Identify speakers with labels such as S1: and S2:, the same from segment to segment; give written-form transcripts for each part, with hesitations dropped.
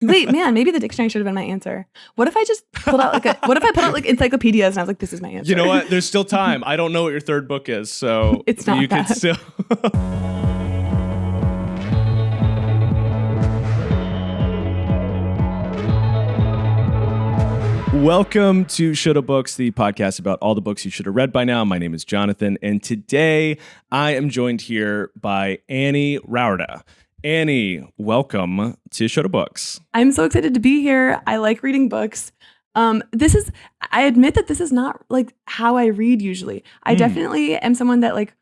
S1: Wait, man, maybe the dictionary should have been my answer. What if I just pulled out what if I put out like encyclopedias and I was like, this is my answer?
S2: You know what? There's still time. I don't know what your third book is, so
S1: it's not
S2: you
S1: that.
S2: could still. Welcome to Shoulda Books, the podcast about all the books you should have read by now. My name is Jonathan, and today I am joined here by Annie Rauwerda. Annie, welcome to Shoulda Books.
S1: I'm so excited to be here. I like reading books. I admit that this is not like how I read usually. I definitely am someone that like,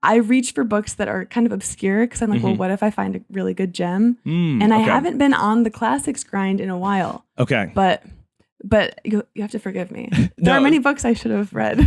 S1: I reach for books that are kind of obscure because I'm like, well, what if I find a really good gem? And I haven't been on the classics grind in a while.
S2: Okay.
S1: But you have to forgive me. There are many books I should have read.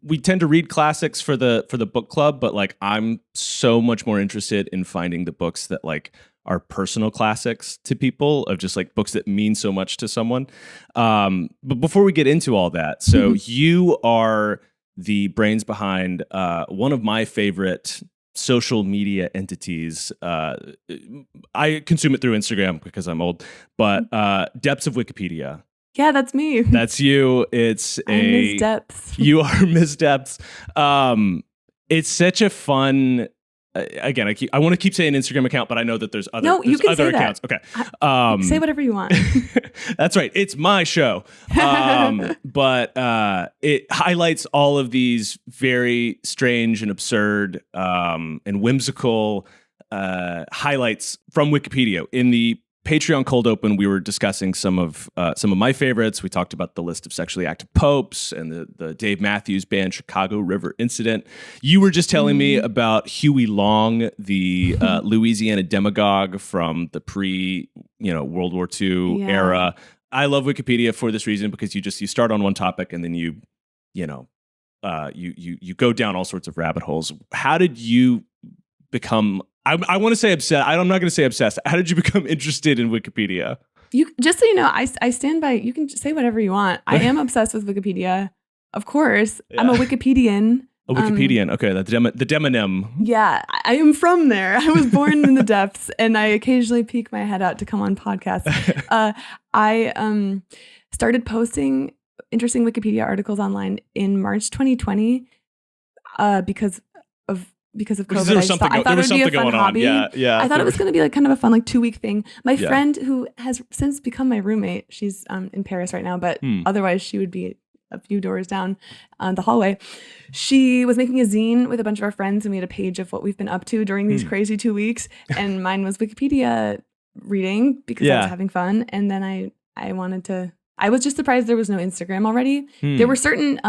S2: We tend to read classics for the book club, but like I'm so much more interested in finding the books that like are personal classics to people, of just like books that mean so much to someone. But before we get into all that, so you are the brains behind one of my favorite social media entities. I consume it through Instagram because I'm old, but Depths of Wikipedia.
S1: Yeah, that's me.
S2: That's you. It's
S1: Ms. Depths.
S2: You are Ms. Depths. It's such a fun. Again, I want to keep saying Instagram account, but I know that there's other other accounts.
S1: That. Okay. Say whatever you want.
S2: That's right. It's my show. But it highlights all of these very strange and absurd and whimsical highlights from Wikipedia. In the Patreon cold open, we were discussing some of my favorites. We talked about the list of sexually active popes and the Dave Matthews Band Chicago River incident. You were just telling me about Huey Long, the Louisiana demagogue from the World War II era. I love Wikipedia for this reason, because you start on one topic and then you go down all sorts of rabbit holes. How did you become? I want to say obsessed. I'm not going to say obsessed. How did you become interested in Wikipedia?
S1: Just so you know, I stand by. You can say whatever you want. I am obsessed with Wikipedia, of course. Yeah. I'm a Wikipedian.
S2: A Wikipedian. Okay, the demonym.
S1: Yeah, I am from there. I was born in the depths, and I occasionally peek my head out to come on podcasts. I started posting interesting Wikipedia articles online in March 2020 because of COVID.
S2: There was something going on. Yeah.
S1: I thought it was going to be like kind of a fun, like 2-week thing. My friend, who has since become my roommate, she's in Paris right now, but otherwise she would be a few doors down the hallway. She was making a zine with a bunch of our friends, and we had a page of what we've been up to during these crazy 2 weeks. And mine was Wikipedia reading because I was having fun. And then I was just surprised there was no Instagram already. There were certain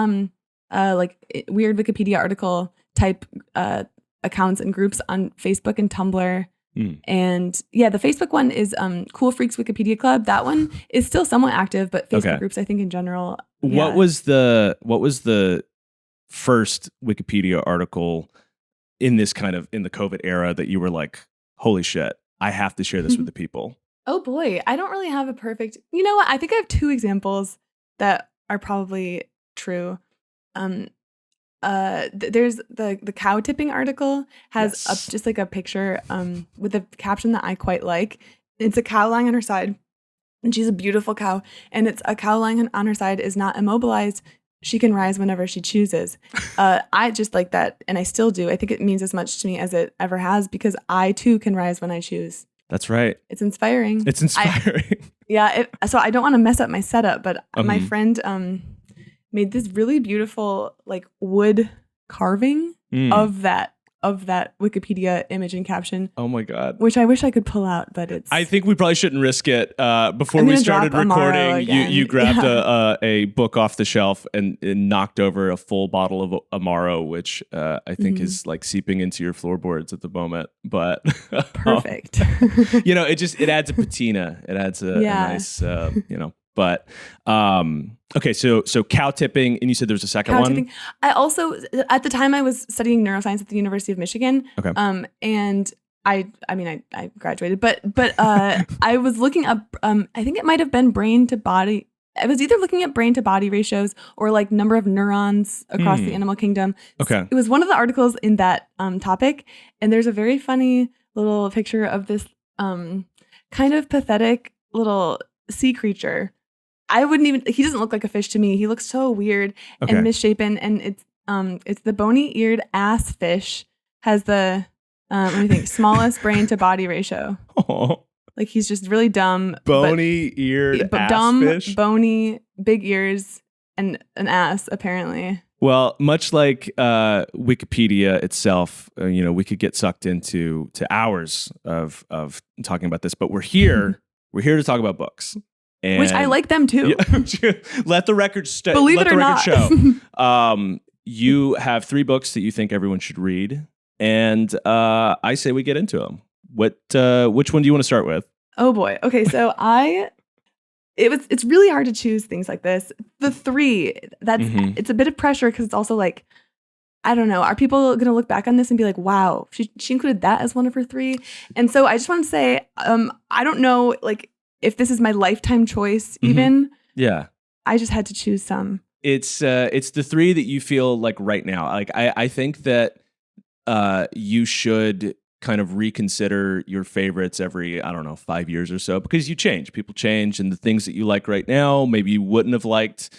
S1: like weird Wikipedia article type accounts and groups on Facebook and Tumblr. And the Facebook one is Cool Freaks Wikipedia Club. That one is still somewhat active, but Facebook groups, I think in general.
S2: What was the first Wikipedia article in the COVID era that you were like, holy shit, I have to share this with the people?
S1: Oh boy, I don't really have a perfect. You know what? I think I have 2 examples that are probably true. There's the cow tipping article has just like a picture with a caption that I quite like. It's a cow lying on her side, and she's a beautiful cow, and it's a cow lying on her side is not immobilized. She can rise whenever she chooses. I just like that, and I still do. I think it means as much to me as it ever has, because I too can rise when I choose.
S2: That's right.
S1: It's inspiring. So I don't want to mess up my setup, but my friend made this really beautiful like wood carving of that Wikipedia image and caption.
S2: Oh my God.
S1: Which I wish I could pull out, but
S2: I think we probably shouldn't risk it. Before we started recording, you grabbed a book off the shelf and knocked over a full bottle of Amaro, which I think is like seeping into your floorboards at the moment. But
S1: perfect.
S2: It adds a patina. It adds a nice, But okay, so cow tipping, and you said there was a second one. Tipping.
S1: I also, at the time, I was studying neuroscience at the University of Michigan. Okay. And I graduated, but I was looking up. I think it might have been brain to body. I was either looking at brain to body ratios or like number of neurons across the animal kingdom.
S2: Okay.
S1: It was one of the articles in that topic, and there's a very funny little picture of this kind of pathetic little sea creature. I wouldn't even, he doesn't look like a fish to me. He looks so weird and misshapen, and it's the bony-eared ass fish, has the what do you think, smallest brain to body ratio.
S2: Oh.
S1: Like he's just really dumb.
S2: Bony-eared ass
S1: dumb,
S2: fish?
S1: Bony, big ears, and an ass, apparently.
S2: Well, much like Wikipedia itself, we could get sucked into hours of talking about this, but we're here. We're here to talk about books. And
S1: which I like them too.
S2: Yeah, let the record
S1: Believe it or not.
S2: show. You have 3 books that you think everyone should read, and I say we get into them. Which one do you want to start with?
S1: Oh boy. Okay, so it's really hard to choose things like this. The 3, it's a bit of pressure because it's also like, I don't know, are people going to look back on this and be like, wow, she included that as one of her 3? And so I just want to say, I don't know, like, if this is my lifetime choice even.
S2: Yeah.
S1: I just had to choose some.
S2: It's the 3 that you feel like right now. Like I think that you should kind of reconsider your favorites every, I don't know, 5 years or so, because you change. People change, and the things that you like right now, maybe you wouldn't have liked,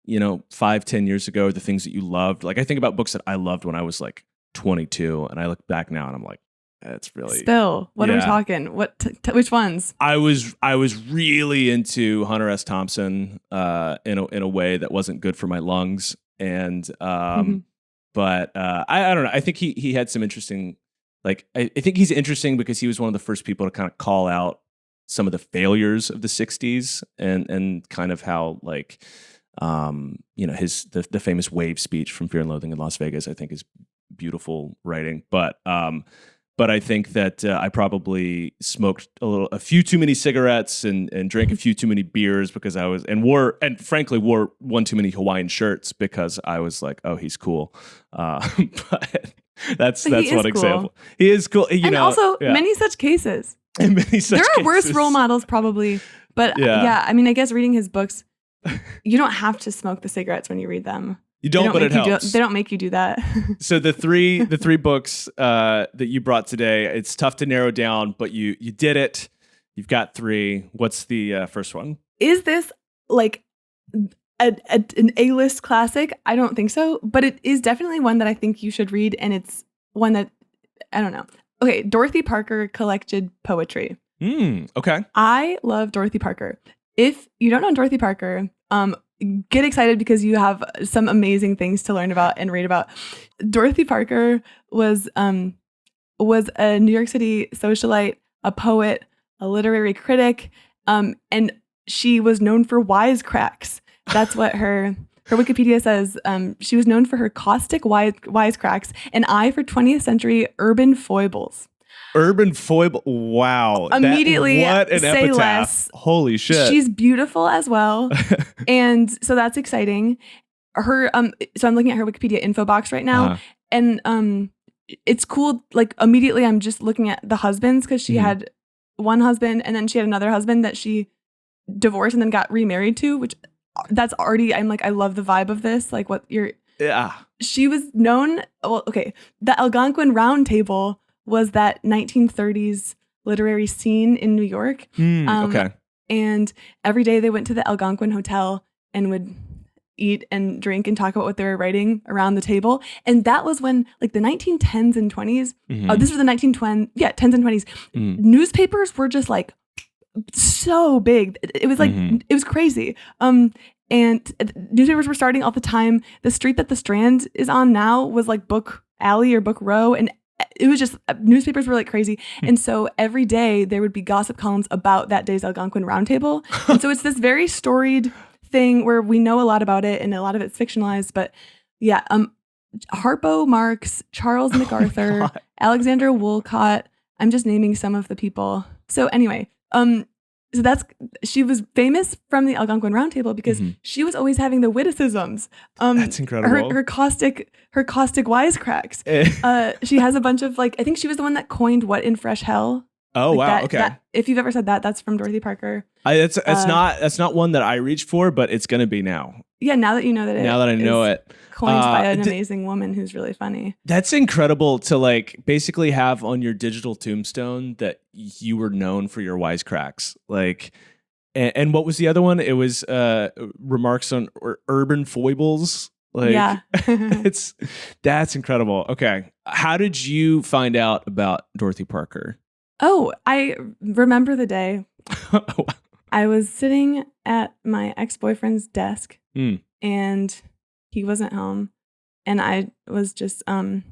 S2: 5-10 years ago, the things that you loved. Like I think about books that I loved when I was like 22, and I look back now and I'm like, that's really
S1: Spill. What are we talking? What? Which ones?
S2: I was really into Hunter S. Thompson in a way that wasn't good for my lungs, and but I don't know. I think he had some interesting. Like I think he's interesting because he was one of the first people to kind of call out some of the failures of the '60s and kind of how like his the famous wave speech from Fear and Loathing in Las Vegas, I think, is beautiful writing, but I think that I probably smoked a few too many cigarettes and drank a few too many beers because I was frankly wore one too many Hawaiian shirts because I was like, oh, he's cool. But that's one
S1: cool.
S2: example. He is cool.
S1: Also many such cases.
S2: In many such
S1: there are
S2: cases.
S1: Worse role models probably, but I mean, I guess reading his books, you don't have to smoke the cigarettes when you read them.
S2: You don't, but it helps.
S1: They don't make you do that.
S2: So the three books that you brought today, it's tough to narrow down, but you did it. You've got 3. What's the first one?
S1: Is this like an A-list classic? I don't think so, but it is definitely one that I think you should read, and it's one that, I don't know. Okay, Dorothy Parker collected poetry.
S2: Okay.
S1: I love Dorothy Parker. If you don't know Dorothy Parker, get excited because you have some amazing things to learn about and read about. Dorothy Parker was a New York City socialite, a poet, a literary critic, and she was known for wisecracks. That's what her Wikipedia says. She was known for her caustic wisecracks, an eye for 20th century urban foibles.
S2: Urban foible. Wow.
S1: Immediately
S2: what an
S1: say
S2: epitaph.
S1: less.
S2: Holy shit.
S1: She's beautiful as well. And so that's exciting. Her so I'm looking at her Wikipedia info box right now. And it's cool. Like immediately I'm just looking at the husbands because she had one husband and then she had another husband that she divorced and then got remarried to, which that's already, I'm like, I love the vibe of this. Like what you're she was known, the Algonquin Round Table was that 1930s literary scene in New York.
S2: Okay.
S1: And every day they went to the Algonquin Hotel and would eat and drink and talk about what they were writing around the table. And that was when, like, the 1910s and 20s, this was the 10s and 20s, newspapers were just, like, so big. It was, like, it was crazy. And newspapers were starting all the time. The street that the Strand is on now was, like, Book Alley or Book Row, and it was just, newspapers were like crazy. And so every day there would be gossip columns about that day's Algonquin Round Table. And so it's this very storied thing where we know a lot about it and a lot of it's fictionalized. But yeah, Harpo Marx, Charles MacArthur, Alexander Woolcott. I'm just naming some of the people. So anyway, so she was famous from the Algonquin Round Table because she was always having the witticisms.
S2: That's incredible.
S1: Her caustic wisecracks. She has a bunch of, like, I think she was the one that coined "What in Fresh Hell."
S2: Oh,
S1: like
S2: wow. Okay.
S1: If you've ever said that, that's from Dorothy Parker.
S2: That's not one that I reached for, but it's going to be now.
S1: Yeah, now that you know that
S2: now that I know it.
S1: Coined by an amazing woman who's really funny.
S2: That's incredible to like basically have on your digital tombstone that you were known for your wisecracks. Like, and what was the other one? It was remarks on urban foibles. Like,
S1: yeah.
S2: That's incredible. Okay. How did you find out about Dorothy Parker?
S1: Oh, I remember the day. I was sitting at my ex-boyfriend's desk and he wasn't home. And I was just, I don't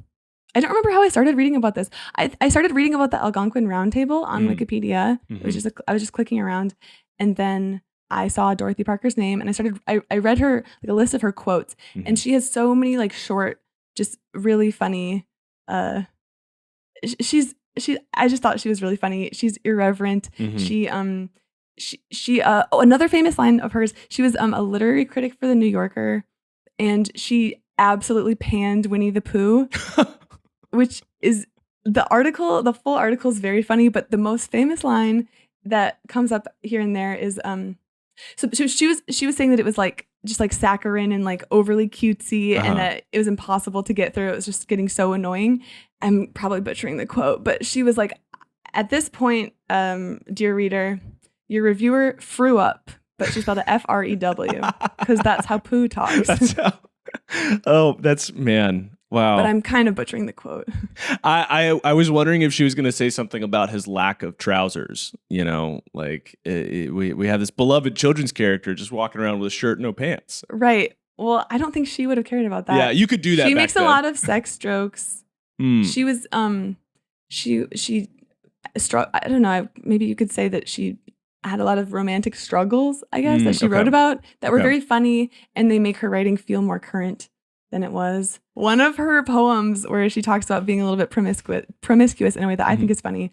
S1: remember how I started reading about this. I started reading about the Algonquin Roundtable on Wikipedia. It was just, I was just clicking around. And then I saw Dorothy Parker's name and I read her, like a list of her quotes. And she has so many like short, just really funny, I just thought she was really funny. She's irreverent. She another famous line of hers, she was a literary critic for the New Yorker, and she absolutely panned Winnie the Pooh, which is the full article is very funny, but the most famous line that comes up here and there is so she was saying that it was like just like saccharine and like overly cutesy and that it was impossible to get through. It was just getting so annoying. I'm probably butchering the quote, but she was like, at this point, dear reader, your reviewer frew up, but she spelled it F-R-E-W because that's how Pooh talks.
S2: Man. Wow.
S1: But I'm kind of butchering the quote.
S2: I was wondering if she was going to say something about his lack of trousers. You know, like we have this beloved children's character just walking around with a shirt, no pants.
S1: Right. Well, I don't think she would have cared about that.
S2: Yeah, you could do that.
S1: She makes a lot of sex jokes. She was she I don't know. Maybe you could say that she had a lot of romantic struggles, I guess, that she wrote about that were very funny, and they make her writing feel more current than it was. One of her poems where she talks about being a little bit promiscuous in a way that I think is funny.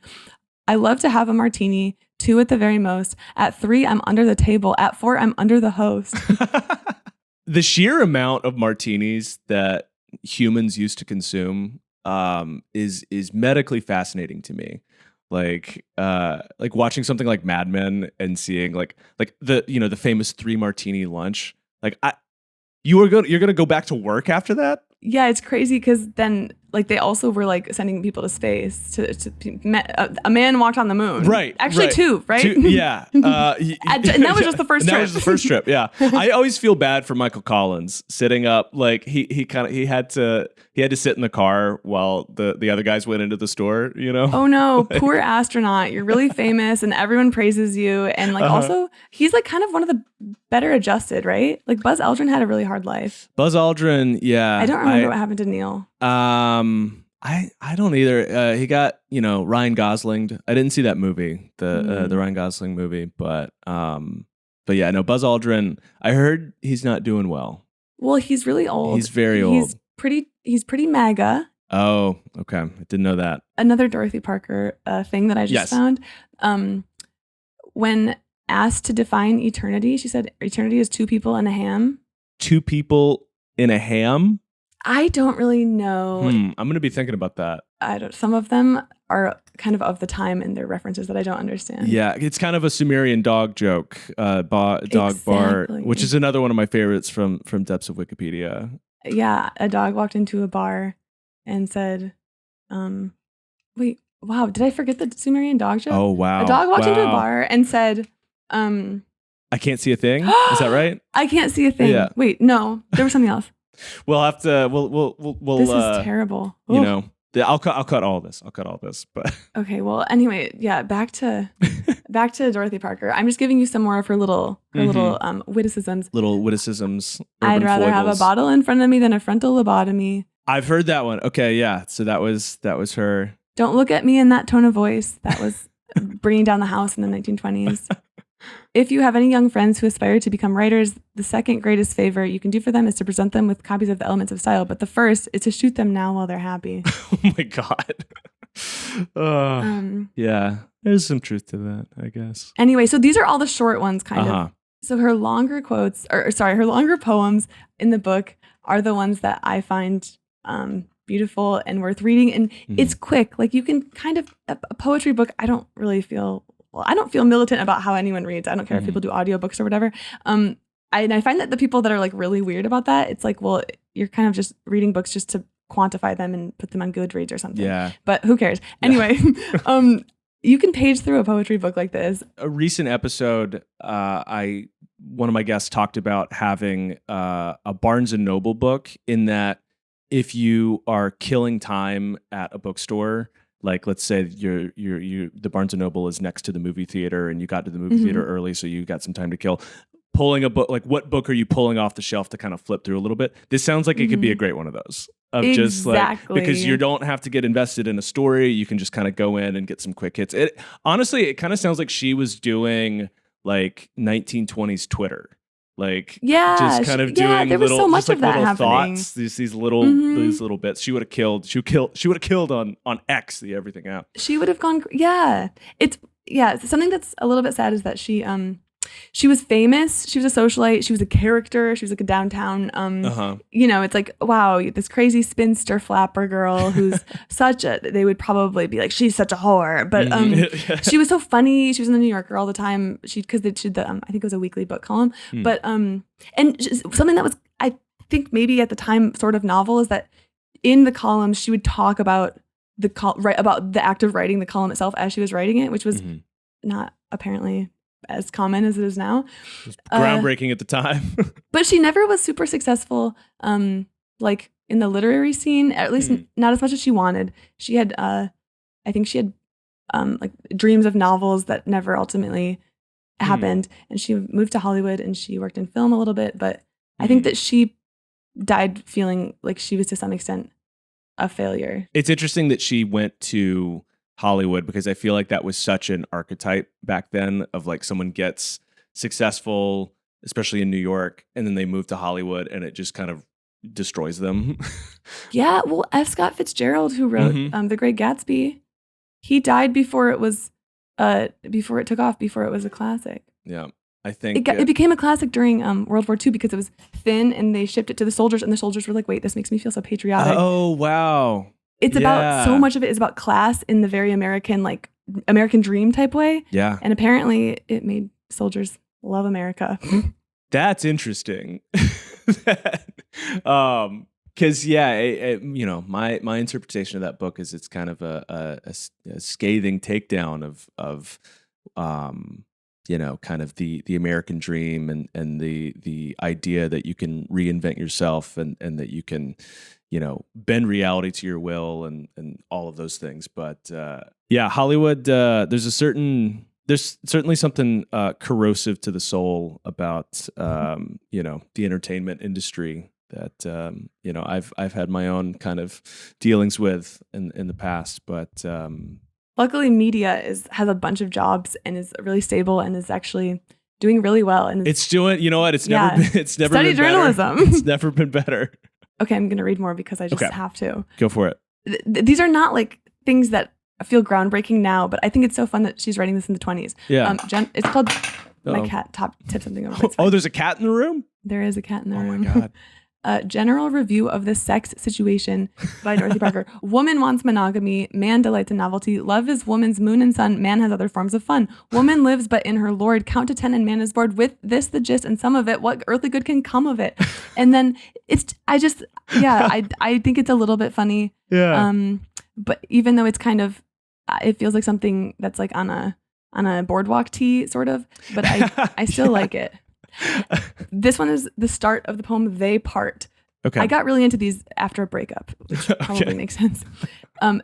S1: I love to have a martini, 2 at the very most. At 3, I'm under the table. At 4, I'm under the host.
S2: The sheer amount of martinis that humans used to consume is medically fascinating to me. Like watching something like Mad Men and seeing like the famous 3 martini lunch. Like you're gonna go back to work after that?
S1: Yeah, it's crazy because then like they also were like sending people to space. A man walked on the moon.
S2: Right.
S1: Actually,
S2: right.
S1: 2, right?
S2: 2, yeah.
S1: And that was just the first trip.
S2: That was the first trip. Yeah. I always feel bad for Michael Collins sitting up. Like he had to sit in the car while the other guys went into the store. You know.
S1: Oh no, poor astronaut! You're really famous, and everyone praises you. And like also, he's like kind of one of the better adjusted, right? Like Buzz Aldrin had a really hard life.
S2: Buzz Aldrin, yeah.
S1: I don't remember what happened to Neil.
S2: I don't either. He got, Ryan Gosling'd. I didn't see that movie, the Ryan Gosling movie, but yeah, no, Buzz Aldrin, I heard he's not doing well.
S1: Well, he's really old.
S2: He's very old.
S1: He's pretty MAGA.
S2: Oh, okay. I didn't know that.
S1: Another Dorothy Parker thing that I just found. When asked to define eternity, she said eternity is 2 people and a ham. 2 people in a ham? I don't really know.
S2: I'm going to be thinking about that.
S1: Some of them are kind of the time and their references that I don't understand.
S2: Yeah, it's kind of a Sumerian dog joke, dog bar, which is another one of my favorites from depths of Wikipedia.
S1: Yeah, a dog walked into a bar and said, wait, wow, did I forget the Sumerian dog joke?
S2: Oh, wow.
S1: A dog walked into a bar and said,
S2: I can't see a thing. Is that right?
S1: I can't see a thing. Yeah. Wait, no, there was something else.
S2: We'll have to. We'll.
S1: This is terrible.
S2: I'll cut all this. But
S1: okay. Well, anyway, yeah. Back to Dorothy Parker. I'm just giving you some more of her little witticisms.
S2: Little witticisms.
S1: I'd rather
S2: foibles.
S1: have a bottle in front of me than a frontal lobotomy.
S2: I've heard that one. Okay, yeah. So that was her.
S1: Don't look at me in that tone of voice. That was bringing down the house in the 1920s. If you have any young friends who aspire to become writers, the second greatest favor you can do for them is to present them with copies of the Elements of Style. But the first is to shoot them now while they're happy.
S2: Oh my God. Yeah, there's some truth to that, I guess.
S1: Anyway, so these are all the short ones kind of. So her longer her longer poems in the book are the ones that I find beautiful and worth reading. And it's quick. Like you can kind of, a poetry book, I don't feel militant about how anyone reads. I don't care if people do audiobooks or whatever. I find that the people that are like really weird about that, it's like, well, you're kind of just reading books just to quantify them and put them on Goodreads or something.
S2: Yeah.
S1: But who cares? Anyway, you can page through a poetry book like this.
S2: A recent episode, one of my guests talked about having a Barnes and Noble book, in that if you are killing time at a bookstore, like let's say the Barnes and Noble is next to the movie theater and you got to the movie theater early, so you got some time to kill. Pulling a book, like what book are you pulling off the shelf to kind of flip through a little bit? This sounds like it could be a great one of those. Of just like, because you don't have to get invested in a story, you can just kind of go in and get some quick hits. It honestly, it kind of sounds like she was doing like 1920s Twitter, like just kind of doing
S1: there was
S2: little,
S1: so much
S2: just like
S1: of that
S2: little
S1: happening.
S2: thoughts, these little bits. She would have killed. She would have killed on X the everything out.
S1: She would have gone. Yeah, it's something that's a little bit sad is that she was famous. She was a socialite. She was a character. She was like a downtown, it's like, wow, this crazy spinster flapper girl who's they would probably be like, she's such a whore. But she was so funny. She was in the New Yorker all the time. Because they did I think it was a weekly book column. But, and something that was, I think maybe at the time sort of novel, is that in the column, she would talk about about the act of writing the column itself as she was writing it, which was not apparently as common as it is now.
S2: It was groundbreaking at the time.
S1: But she never was super successful, like in the literary scene, at least not as much as she wanted. She had, I think she had like dreams of novels that never ultimately happened. And she moved to Hollywood and she worked in film a little bit. But I think that she died feeling like she was to some extent a failure.
S2: It's interesting that she went to Hollywood, because I feel like that was such an archetype back then of like someone gets successful, especially in New York, and then they move to Hollywood and it just kind of destroys them.
S1: Yeah, well, F. Scott Fitzgerald, who wrote The Great Gatsby, he died before it was before it took off, before it was a classic.
S2: Yeah. I think
S1: it became a classic during World War II because it was thin and they shipped it to the soldiers, and the soldiers were like, wait, this makes me feel so patriotic.
S2: Oh, wow.
S1: It's about, so much of it is about class in the very American, like American dream type way.
S2: Yeah.
S1: And apparently it made soldiers love America.
S2: That's interesting. Because my interpretation of that book is it's kind of a scathing takedown of kind of the American dream and the idea that you can reinvent yourself and that you can, bend reality to your will and all of those things. But Hollywood, there's certainly something corrosive to the soul about, the entertainment industry that, I've had my own kind of dealings with in the past, but
S1: luckily media has a bunch of jobs and is really stable and is actually doing really well. And
S2: it's doing, it's never been
S1: study journalism.
S2: Better. It's never been better.
S1: Okay, I'm going to read more because I just have to.
S2: Go for it.
S1: These are not like things that feel groundbreaking now, but I think it's so fun that she's writing this in the 20s. Yeah. It's called, my cat tipped something over.
S2: Oh, there's a cat in the room?
S1: There is a cat in the room.
S2: Oh my God.
S1: General Review of the Sex Situation by Dorothy Parker. Woman wants monogamy. Man delights in novelty. Love is woman's moon and sun. Man has other forms of fun. Woman lives but in her lord. Count to 10 and man is bored. With this, the gist and some of it. What earthly good can come of it? And then I think it's a little bit funny.
S2: Yeah.
S1: But even though it's kind of, it feels like something that's like on a boardwalk tee sort of, but I still like it. This one is the start of the poem They Part.
S2: Okay.
S1: I got really into these after a breakup, which probably makes sense. And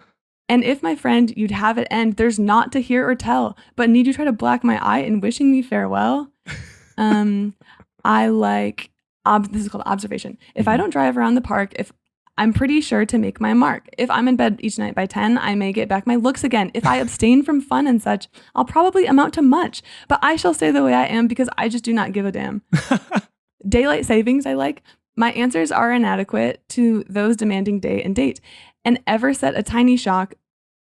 S1: if my friend, you'd have it end, there's naught to hear or tell, but need you try to black my eye in wishing me farewell? I like, this is called observation. If I don't drive around the park, if I'm pretty sure to make my mark. If I'm in bed each night by 10, I may get back my looks again. If I abstain from fun and such, I'll probably amount to much. But I shall stay the way I am because I just do not give a damn. Daylight savings, I like. My answers are inadequate to those demanding day and date. And ever set a tiny shock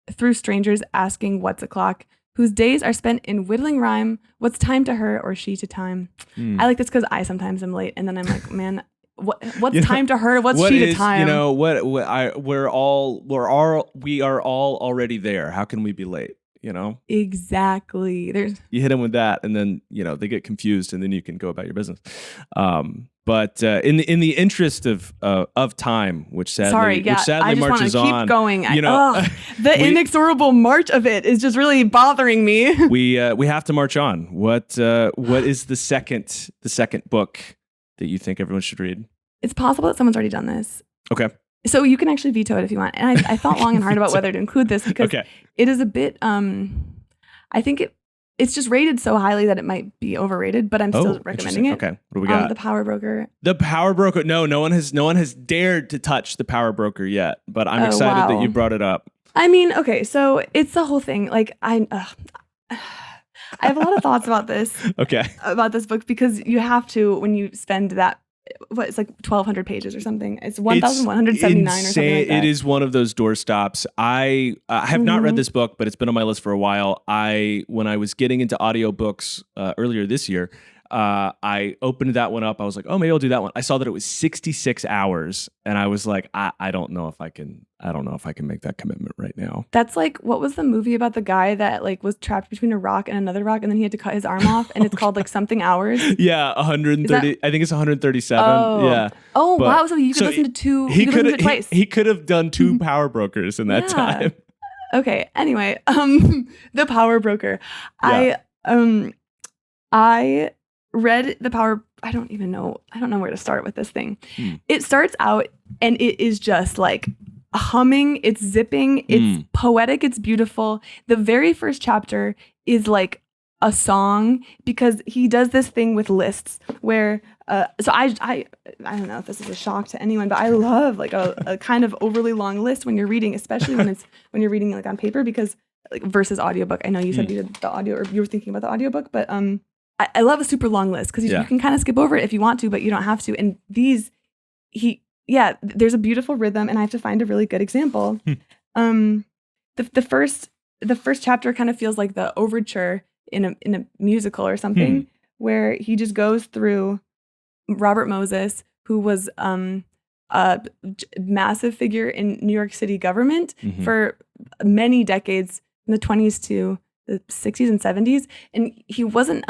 S1: through strangers asking what's o'clock, whose days are spent in whittling rhyme, what's time to her or she to time. I like this because I sometimes am late and then I'm like, man, what's time to her? What's she to time?
S2: We are all already there. How can we be late? you know?
S1: Exactly.
S2: You hit them with that, and then, you know, they get confused, and then you can go about your business. But in the interest of time, which sadly marches on.
S1: Keep going.
S2: You know,
S1: the inexorable march of it is just really bothering me.
S2: We have to march on. What is the second book that you think everyone should read?
S1: It's possible that someone's already done this.
S2: Okay.
S1: So you can actually veto it if you want. And I thought long and hard about whether to include this because it is a bit. I think it's just rated so highly that it might be overrated, but I'm still recommending it.
S2: Okay, what do we got?
S1: The Power Broker.
S2: The Power Broker. No one has dared to touch The Power Broker yet, but I'm excited that you brought it up.
S1: I mean, okay, so it's the whole thing. Like I have a lot of thoughts about this.
S2: Okay.
S1: About this book because you have to when you spend that. It's like 1,200 pages or something. It's 1,179 or something like that.
S2: It is one of those doorstops. I have not read this book, but it's been on my list for a while. When I was getting into audiobooks earlier this year, I opened that one up. I was like, oh, maybe I'll do that one. I saw that it was 66 hours, and I was like, I don't know if I can make that commitment right now.
S1: That's like, what was the movie about the guy that like was trapped between a rock and another rock, and then he had to cut his arm off, and it's called like something hours? Yeah,
S2: 130. I think it's 137.
S1: Oh.
S2: Yeah.
S1: Oh, wow. So you could listen to two. He could listen to it twice.
S2: He could have done 2 Power Brokers in that time.
S1: Okay. Anyway, The Power Broker. Yeah. I read The Power. I don't know where to start with this thing. It starts out and it is just like humming, it's zipping, it's poetic, it's beautiful. The very first chapter is like a song because he does this thing with lists where so I don't know if this is a shock to anyone, but I love like a kind of overly long list when you're reading, especially when you're reading like on paper because like versus audiobook. I know you said you did the audio or you were thinking about the audiobook, but I love a super long list because you can kind of skip over it if you want to, but you don't have to. And there's a beautiful rhythm, and I have to find a really good example. The first chapter kind of feels like the overture in a musical or something, where he just goes through Robert Moses, who was a massive figure in New York City government for many decades, from the 20s to the 60s and 70s, and he wasn't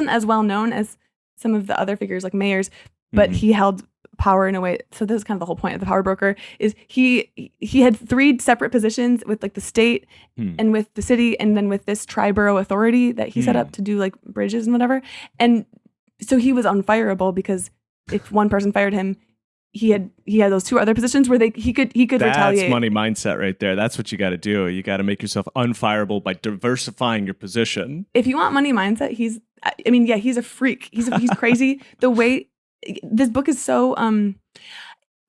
S1: as well known as some of the other figures like mayors, but he held power in a way. So this is kind of the whole point of The Power Broker is he had 3 separate positions with like the state and with the city and then with this tri-borough authority that he set up to do like bridges and whatever. And so he was unfireable because if one person fired him, he had those 2 other positions where he could retaliate.
S2: That's money mindset right there. That's what you got to do. You got to make yourself unfireable by diversifying your position.
S1: If you want money mindset, he's a freak. He's crazy. The way this book is so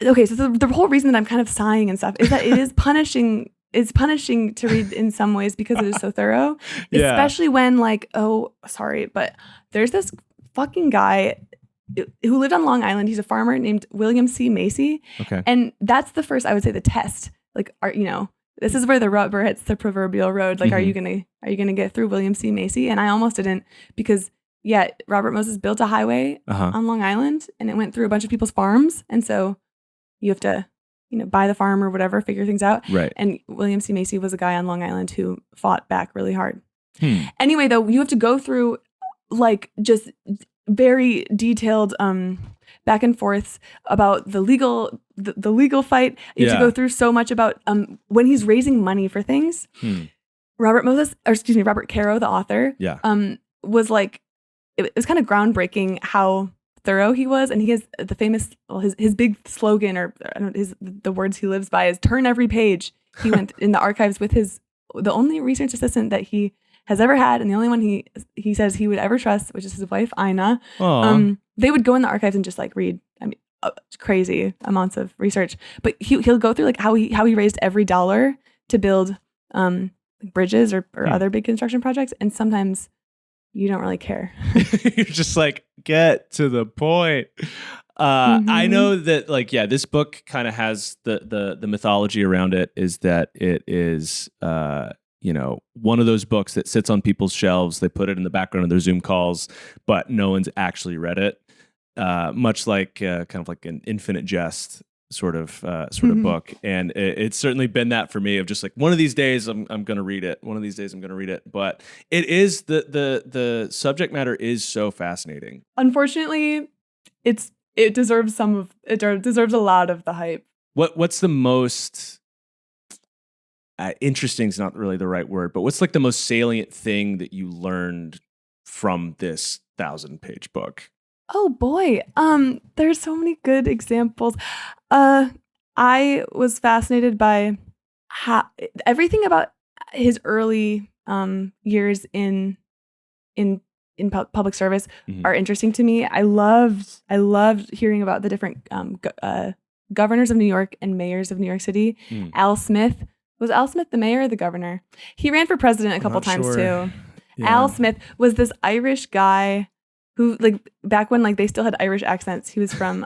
S1: okay. So the whole reason that I'm kind of sighing and stuff is that it is punishing. It's punishing to read in some ways because it is so thorough, especially when like, oh, sorry, but there's this fucking guy who lived on Long Island. He's a farmer named William C. Macy.
S2: Okay.
S1: And that's the first, I would say, the test. Like, this is where the rubber hits the proverbial road. Like, are you gonna get through William C. Macy? And I almost didn't because Robert Moses built a highway on Long Island and it went through a bunch of people's farms. And so you have to, buy the farm or whatever, figure things out.
S2: Right.
S1: And William C. Macy was a guy on Long Island who fought back really hard. Anyway, though, you have to go through like just very detailed back and forths about the legal fight. You have to go through so much about when he's raising money for things. Robert Caro, the author, was like, it was kind of groundbreaking how thorough he was, and he has the famous, his big slogan, or I don't know, the words he lives by is "turn every page." He went in the archives with the only research assistant that he has ever had, and the only one he says he would ever trust, which is his wife Ina. They would go in the archives and just like read. I mean, crazy amounts of research, but he'll go through like how he raised every dollar to build bridges or other big construction projects, and sometimes you don't really care.
S2: You're just like, get to the point. I know that this book kind of has the mythology around it is that it is one of those books that sits on people's shelves. They put it in the background of their Zoom calls, but no one's actually read it. Much like kind of like an Infinite Jest sort of book, and it's certainly been that for me. Of just like one of these days I'm going to read it. One of these days I'm going to read it. But it is the subject matter is so fascinating.
S1: Unfortunately, it deserves a lot of the hype.
S2: What's the most interesting is not really the right word, but what's like the most salient thing that you learned from this 1,000-page book?
S1: Oh boy. There's so many good examples. I was fascinated by everything about his early years in public service are interesting to me. I loved hearing about the different governors of New York and mayors of New York City. Al Smith. Was Al Smith the mayor or the governor? He ran for president a couple times too. Yeah. Al Smith was this Irish guy who, like, back when like they still had Irish accents. He was from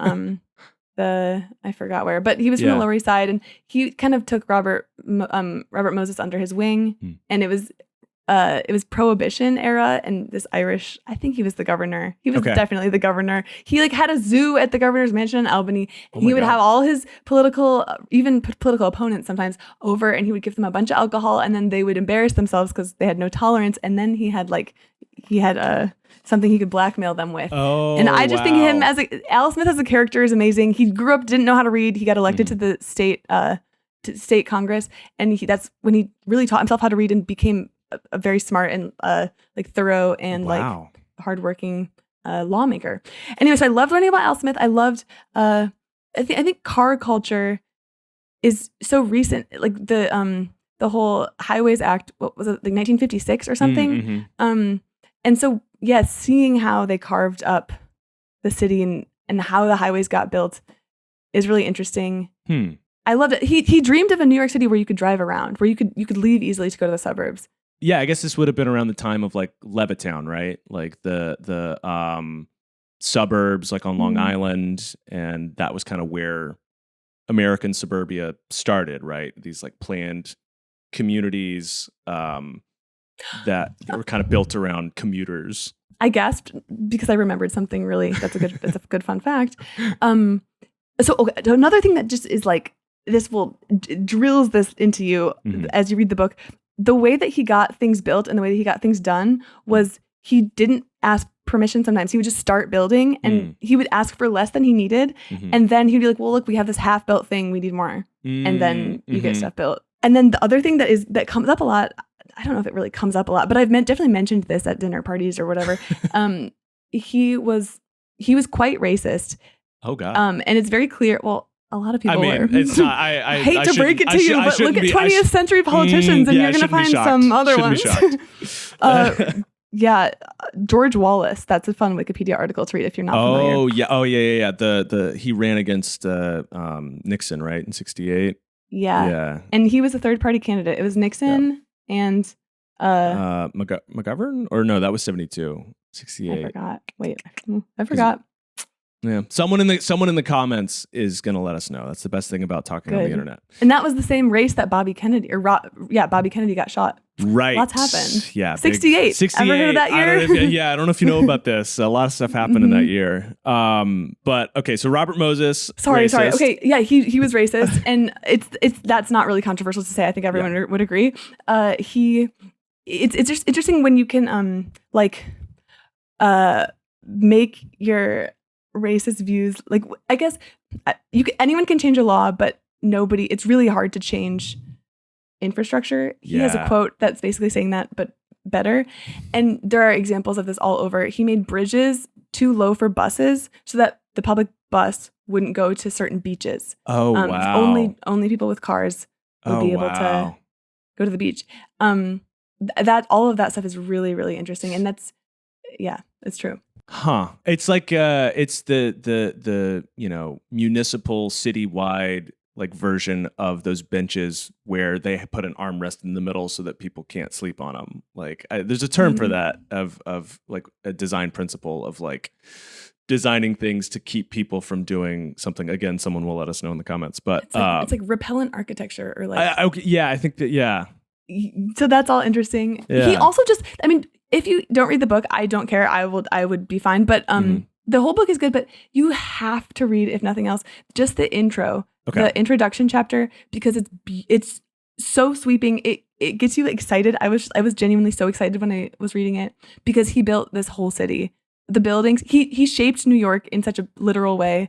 S1: I forgot where, but he was from the Lower East Side, and he kind of took Robert Moses under his wing, and it was Prohibition era, and this Irish, I think he was the governor. He was definitely the governor. He like had a zoo at the governor's mansion in Albany. And he would have all his political opponents sometimes over, and he would give them a bunch of alcohol, and then they would embarrass themselves because they had no tolerance. And then he had something he could blackmail them with. And I just think him Al Smith as a character is amazing. He grew up, didn't know how to read. He got elected to the state Congress, and that's when he really taught himself how to read and became a very smart and like thorough and like hardworking lawmaker. Anyways, I loved learning about Al Smith. I loved I think car culture is so recent. Like the whole Highways Act, what was it, like 1956 or something? And so seeing how they carved up the city and how the highways got built is really interesting. I loved it. He dreamed of a New York City where you could drive around, where you could leave easily to go to the suburbs.
S2: Yeah, I guess this would have been around the time of like Levittown, right? Like the suburbs, like on Long Island, and that was kind of where American suburbia started, right? These like planned communities that were kind of built around commuters.
S1: I gasped because I remembered something really. That's a good fun fact. So another thing that just is like drills this into you as you read the book. The way that he got things built and the way that he got things done was he didn't ask permission sometimes. He would just start building, and he would ask for less than he needed. And then he'd be like, well, look, we have this half-built thing. We need more. And then you get stuff built. And then the other thing that comes up a lot, I don't know if it really comes up a lot, but I've definitely mentioned this at dinner parties or whatever. He was quite racist.
S2: Oh, God.
S1: And it's very clear. Well, a lot of people were.
S2: It's not. I
S1: hate to break it to you, but look at 20th century politicians, and you're going to find some other ones. George Wallace. That's a fun Wikipedia article to read if you're not familiar.
S2: Oh yeah. He ran against Nixon, right, in '68.
S1: Yeah. And he was a third party candidate. It was Nixon and
S2: McGovern, or no, that was 72. 68.
S1: I forgot. Wait, I forgot.
S2: Yeah, someone in the comments is going to let us know. That's the best thing about talking on the internet.
S1: And that was the same race that Bobby Kennedy got shot.
S2: Right.
S1: Lots happened.
S2: Yeah.
S1: 68.
S2: 68.
S1: Ever heard of that year?
S2: I don't know if you know about this. A lot of stuff happened in that year. But okay, so Robert Moses. Sorry.
S1: Okay, yeah, he was racist, and that's not really controversial to say. I think everyone would agree. It's just interesting when you can make your racist views, like, I guess anyone can change a law, but it's really hard to change infrastructure. He has a quote that's basically saying that, but better. And there are examples of this all over. He made bridges too low for buses so that the public bus wouldn't go to certain beaches.
S2: Oh, wow.
S1: Only people with cars would be able to go to the beach. That all of that stuff is really, really interesting. And it's true.
S2: Huh. It's like it's the municipal citywide like version of those benches where they put an armrest in the middle so that people can't sleep on them. Like there's a term for that of like a design principle of like designing things to keep people from doing something. Again, someone will let us know in the comments. But
S1: it's like repellent archurchitecture or like
S2: I think that
S1: So that's all interesting. He also if you don't read the book, I don't care. I would be fine. But the whole book is good, but you have to read, if nothing else, just the intro the introduction chapter, because it's so sweeping. It gets you excited. I was genuinely so excited when I was reading it, because he built this whole city. The buildings, he shaped New York in such a literal way.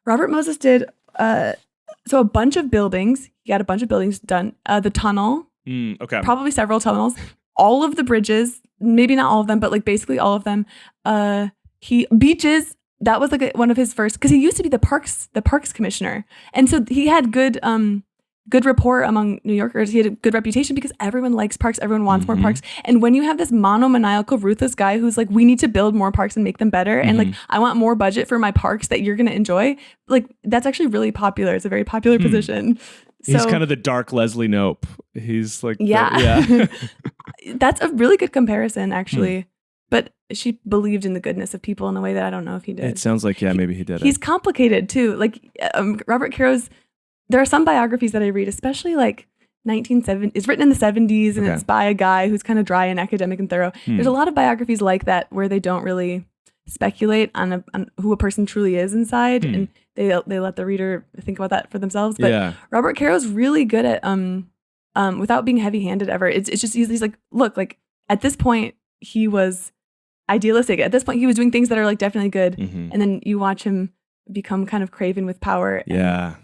S1: Robert Moses did so a bunch of buildings. He got a bunch of buildings done. The tunnel, probably several tunnels, all of the bridges, maybe not all of them, but like basically all of them. Beaches. That was like one of his first, because he used to be the parks commissioner, and so he had good rapport among New Yorkers. He had a good reputation because everyone likes parks. Everyone wants more parks. And when you have this monomaniacal, ruthless guy who's like, we need to build more parks and make them better, and like, I want more budget for my parks that you're going to enjoy, like, that's actually really popular. It's a very popular position.
S2: He's kind of the dark Leslie Knope. He's like,
S1: yeah. That's a really good comparison, actually. But she believed in the goodness of people in a way that I don't know if he did.
S2: It sounds like, maybe he did.
S1: He's complicated too. Like Robert Caro's, there are some biographies that I read, especially like 1970. It's written in the 70s, and it's by a guy who's kind of dry and academic and thorough. There's a lot of biographies like that where they don't really speculate on who a person truly is inside, and they let the reader think about that for themselves. But Robert Caro's really good at without being heavy-handed ever. It's just he's like, look, like at this point he was idealistic. At this point, he was doing things that are like definitely good, and then you watch him become kind of craven with power.
S2: Yeah,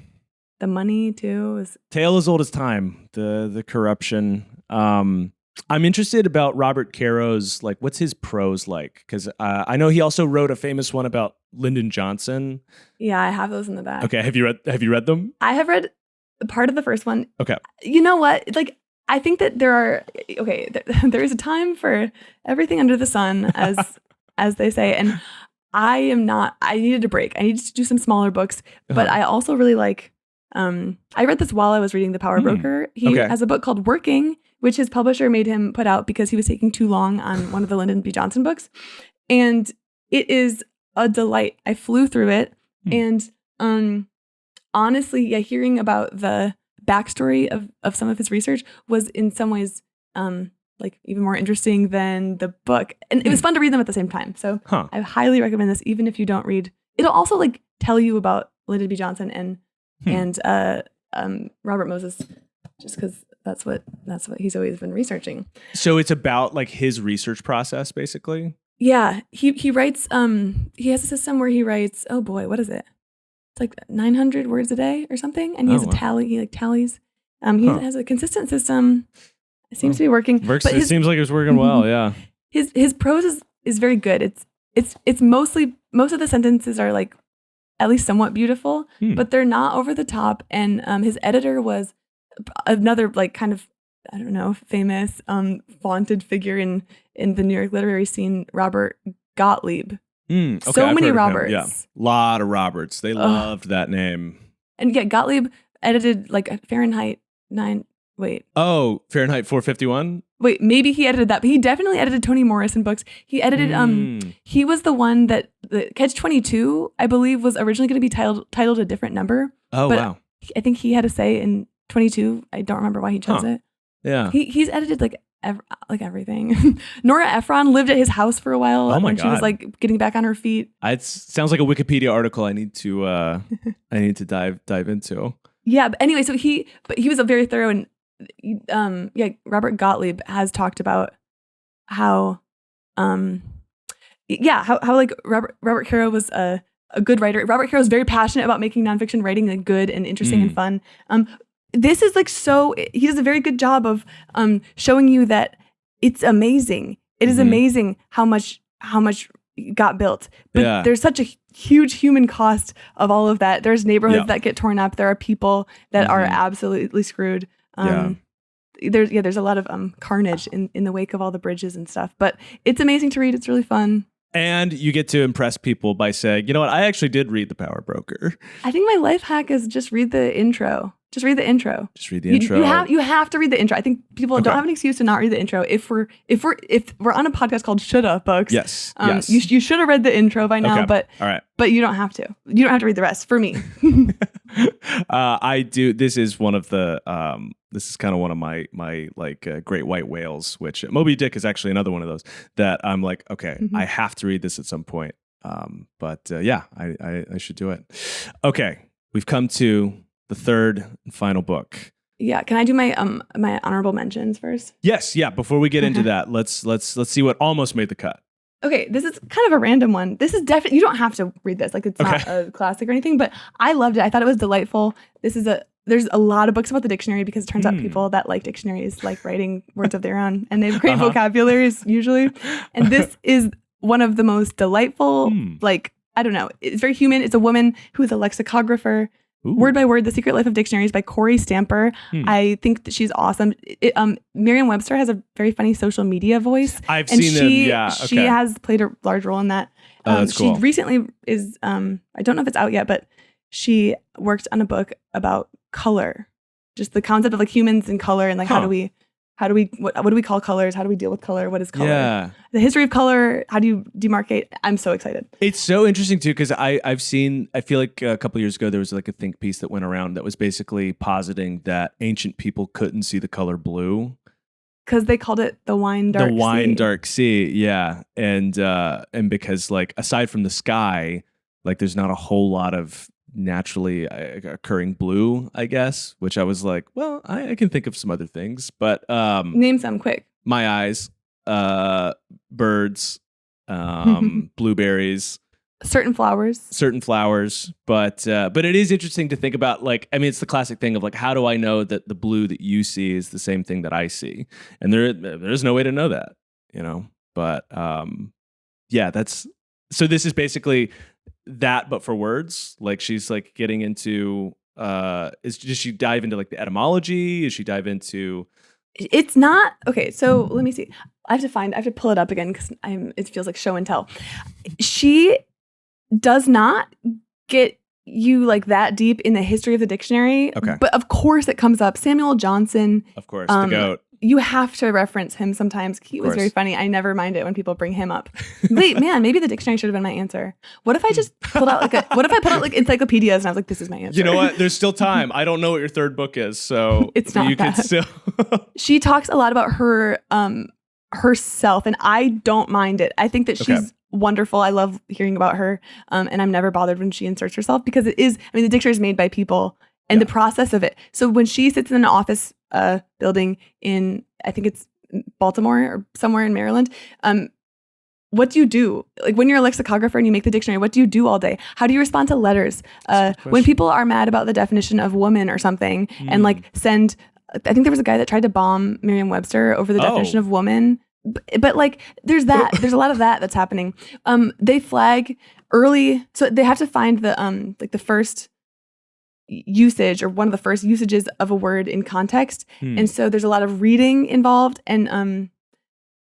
S1: the money too is
S2: tale as old as time. The corruption. I'm interested about Robert Caro's, like, what's his prose like? Because I know he also wrote a famous one about Lyndon Johnson.
S1: Yeah, I have those in the back.
S2: Okay, have you read them?
S1: I have read part of the first one.
S2: Okay,
S1: you know what? Like, I think that there is a time for everything under the sun, as they say. And I needed a break. I needed to do some smaller books, but I also really like, I read this while I was reading The Power Broker. He has a book called Working, which his publisher made him put out because he was taking too long on one of the Lyndon B. Johnson books. And it is a delight. I flew through it. And honestly, hearing about the backstory of some of his research was in some ways like even more interesting than the book, and it was fun to read them at the same time. So I highly recommend this, even if you don't read. It'll also like tell you about Lyndon B. Johnson and Robert Moses, just because that's what he's always been researching. So
S2: it's about like his research process, basically.
S1: Yeah, he writes. He has a system where he writes. Oh boy, what is it? It's like 900 words a day or something, and he has a tally. He like tallies. He has a consistent system. It seems to be working.
S2: It seems like it's working well. Yeah.
S1: His prose is very good. It's mostly, most of the sentences are like at least somewhat beautiful, but they're not over the top. And his editor was another like kind of, I don't know, famous vaunted figure in the New York literary scene, Robert Gottlieb. So many Roberts.
S2: Yeah, a lot of Roberts. They loved that name.
S1: And Gottlieb edited like Fahrenheit 9.
S2: Oh, Fahrenheit 451?
S1: Wait, maybe he edited that, but he definitely edited Toni Morrison books. He edited, he was the one that, the Catch-22, I believe, was originally going to be titled a different number.
S2: Oh,
S1: but
S2: wow.
S1: I think he had a say in 22. I don't remember why he chose it.
S2: Yeah.
S1: He's edited like everything. Nora Ephron lived at his house for a while when she was like getting back on her feet.
S2: It sounds like a Wikipedia article I need to dive into.
S1: Yeah, but anyway, so he was a very thorough, and Robert Gottlieb has talked about how like Robert Caro was a good writer. Robert Caro is very passionate about making nonfiction writing like good and interesting and fun. This is like he does a very good job of showing you that it's amazing. It is amazing how much got built, but there's such a huge human cost of all of that. There's neighborhoods that get torn up. There are people that are absolutely screwed. There's a lot of carnage in the wake of all the bridges and stuff, but it's amazing to read. It's really fun.
S2: And you get to impress people by saying, you know what, I actually did read The Power Broker.
S1: I think my life hack is just read the intro. Just read the intro. You have to read the intro. I think people don't have an excuse to not read the intro. If we're on a podcast called Shoulda Books,
S2: yes.
S1: You should have read the intro by now. But all right. But you don't have to. You don't have to read the rest. For me,
S2: I do. This is one of the. This is kind of one of my like great white whales, which Moby Dick is actually another one of those that I'm like, okay, I have to read this at some point. I should do it. Okay. we've come to the third and final book.
S1: Yeah, can I do my my honorable mentions first?
S2: Yes, yeah. Before we get into that, let's see what almost made the cut.
S1: Okay, this is kind of a random one. This is definitely, you don't have to read this. Like, it's not a classic or anything, but I loved it. I thought it was delightful. There's a lot of books about the dictionary because it turns out people that like dictionaries like writing words of their own, and they have great vocabularies usually. And this is one of the most delightful, like, I don't know, it's very human. It's a woman who is a lexicographer. Ooh. Word by Word, The Secret Life of Dictionaries by Corey Stamper. I think that she's awesome. Merriam-Webster has a very funny social media voice.
S2: I've seen them, yeah. Okay.
S1: She has played a large role in that.
S2: That's cool.
S1: She recently is, I don't know if it's out yet, but she worked on a book about color. Just the concept of like humans and color and like what do we call colors? How do we deal with color? What is color?
S2: Yeah.
S1: The history of color. How do you demarcate? I'm so excited.
S2: It's so interesting too, because I feel like a couple of years ago there was like a think piece that went around that was basically positing that ancient people couldn't see the color blue.
S1: Because they called it the wine dark sea.
S2: The wine dark sea, yeah. And because like aside from the sky, like there's not a whole lot of naturally occurring blue, I guess, which I was like, well, I can think of some other things, but
S1: name some quick.
S2: My eyes, birds, blueberries,
S1: certain flowers, but it is interesting to think about, like, I mean, it's the classic thing of like, how do I know that the blue that you see is the same thing that I see? And there's no way to know that, you know, but yeah, so this is basically that, but for words. Like, she's like getting into does she dive into like the etymology? Does she dive into? It's not okay. So let me see. I have to pull it up again because it feels like show and tell. She does not get you like that deep in the history of the dictionary. Okay. But of course it comes up. Samuel Johnson. Of course, the GOAT. You have to reference him sometimes. He was very funny. I never mind it when people bring him up. Wait, man, maybe the dictionary should have been my answer. What if I just pulled out what if I put out like encyclopedias and I was like, this is my answer?
S2: You know what? There's still time. I don't know what your third book is, so
S1: it's not
S2: you
S1: that.
S2: Can still.
S1: She talks a lot about her herself, and I don't mind it. I think that she's wonderful. I love hearing about her, and I'm never bothered when she inserts herself because it is. I mean, the dictionary is made by people. And the process of it. So when she sits in an office building in, I think it's Baltimore or somewhere in Maryland, what do you do? Like when you're a lexicographer and you make the dictionary, what do you do all day? How do you respond to letters? When people are mad about the definition of woman or something and like send, I think there was a guy that tried to bomb Merriam-Webster over the definition of woman. But like, there's that. There's a lot of that's happening. They flag early, so they have to find the like the first usage or one of the first usages of a word in context. And so there's a lot of reading involved, and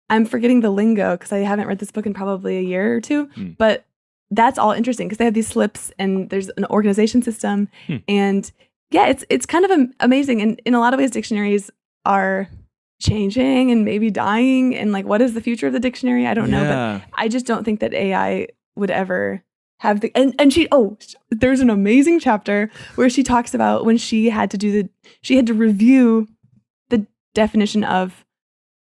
S1: I'm forgetting the lingo because I haven't read this book in probably a year or two, but that's all interesting because they have these slips and there's an organization system. And yeah, it's kind of amazing. And in a lot of ways, dictionaries are changing and maybe dying, and like, what is the future of the dictionary? I don't know, but I just don't think that AI would ever have the there's an amazing chapter where she talks about when she had to review the definition of,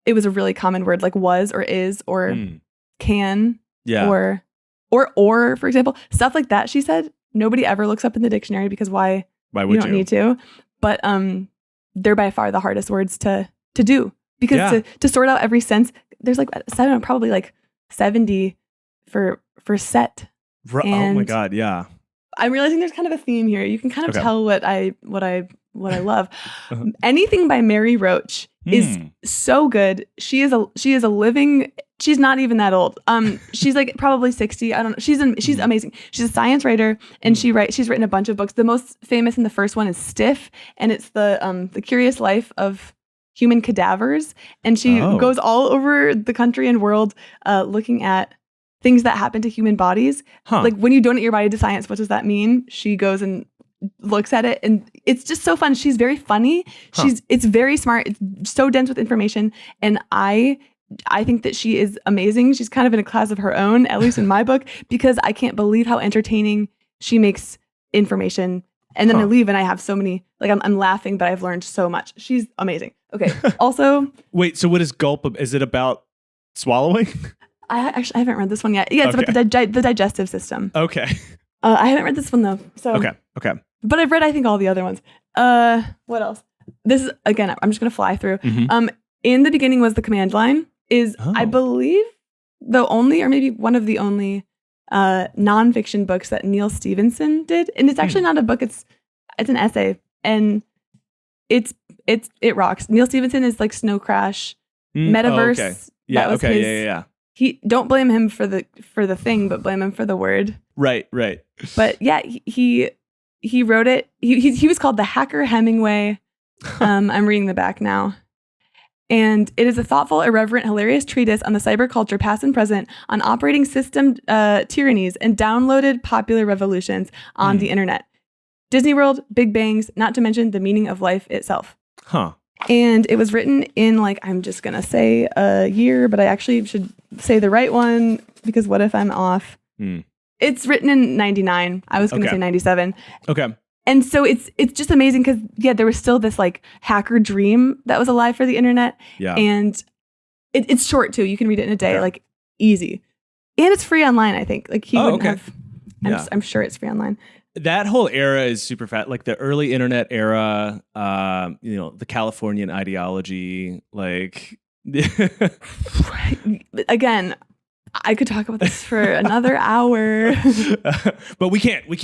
S1: it was a really common word like was or is or can or for example, stuff like that. She said nobody ever looks up in the dictionary because why would you don't need to, but they're by far the hardest words to do because to sort out every sense, there's like probably like 70 for set.
S2: Oh my God, yeah.
S1: I'm realizing there's kind of a theme here. You can kind of tell what I love. Anything by Mary Roach is so good. She is a living. She's not even that old. She's like probably 60. I don't know. She's amazing. She's a science writer, and she's written a bunch of books. The most famous and the first one is Stiff, and it's the Curious Life of Human Cadavers. And she goes all over the country and world looking at things that happen to human bodies. Like when you donate your body to science, what does that mean? She goes and looks at it, and it's just so fun. She's very funny. It's very smart. It's so dense with information. And I think that she is amazing. She's kind of in a class of her own, at least in my book, because I can't believe how entertaining she makes information. And then I leave and I have so many, like I'm laughing, but I've learned so much. She's amazing. Okay. Also.
S2: Wait, so what is gulp? Is it about swallowing?
S1: I haven't read this one yet. Yeah, it's about the digestive system.
S2: Okay.
S1: I haven't read this one though. So
S2: okay.
S1: but I've read, I think, all the other ones. What else? This is, again, I'm just going to fly through. In the Beginning Was the Command Line is, I believe, the only, or maybe one of the only nonfiction books that Neil Stephenson did. And it's actually not a book, it's an essay. And it rocks. Neil Stephenson is like Snow Crash, Metaverse.
S2: Okay. Yeah,
S1: that was his, He don't blame him for the thing, but blame him for the word.
S2: Right.
S1: But yeah, he wrote it. He was called the Hacker Hemingway. I'm reading the back now. And it is a thoughtful, irreverent, hilarious treatise on the cyberculture, past and present, on operating system tyrannies and downloaded popular revolutions on the internet. Disney World, Big Bangs, not to mention the meaning of life itself.
S2: Huh.
S1: And it was written in, like, I'm just going to say a year, but I actually should say the right one because what if I'm off? It's written in 99. I was going to say 97.
S2: Okay.
S1: And so it's just amazing because, there was still this, like, hacker dream that was alive for the internet.
S2: Yeah.
S1: And it's short, too. You can read it in a day, like, easy. And it's free online, I think. Like, he wouldn't have... I'm sure it's free online.
S2: That whole era is super fat. Like the early internet era, the Californian ideology, like.
S1: Again, I could talk about this for another hour.
S2: But we can't. We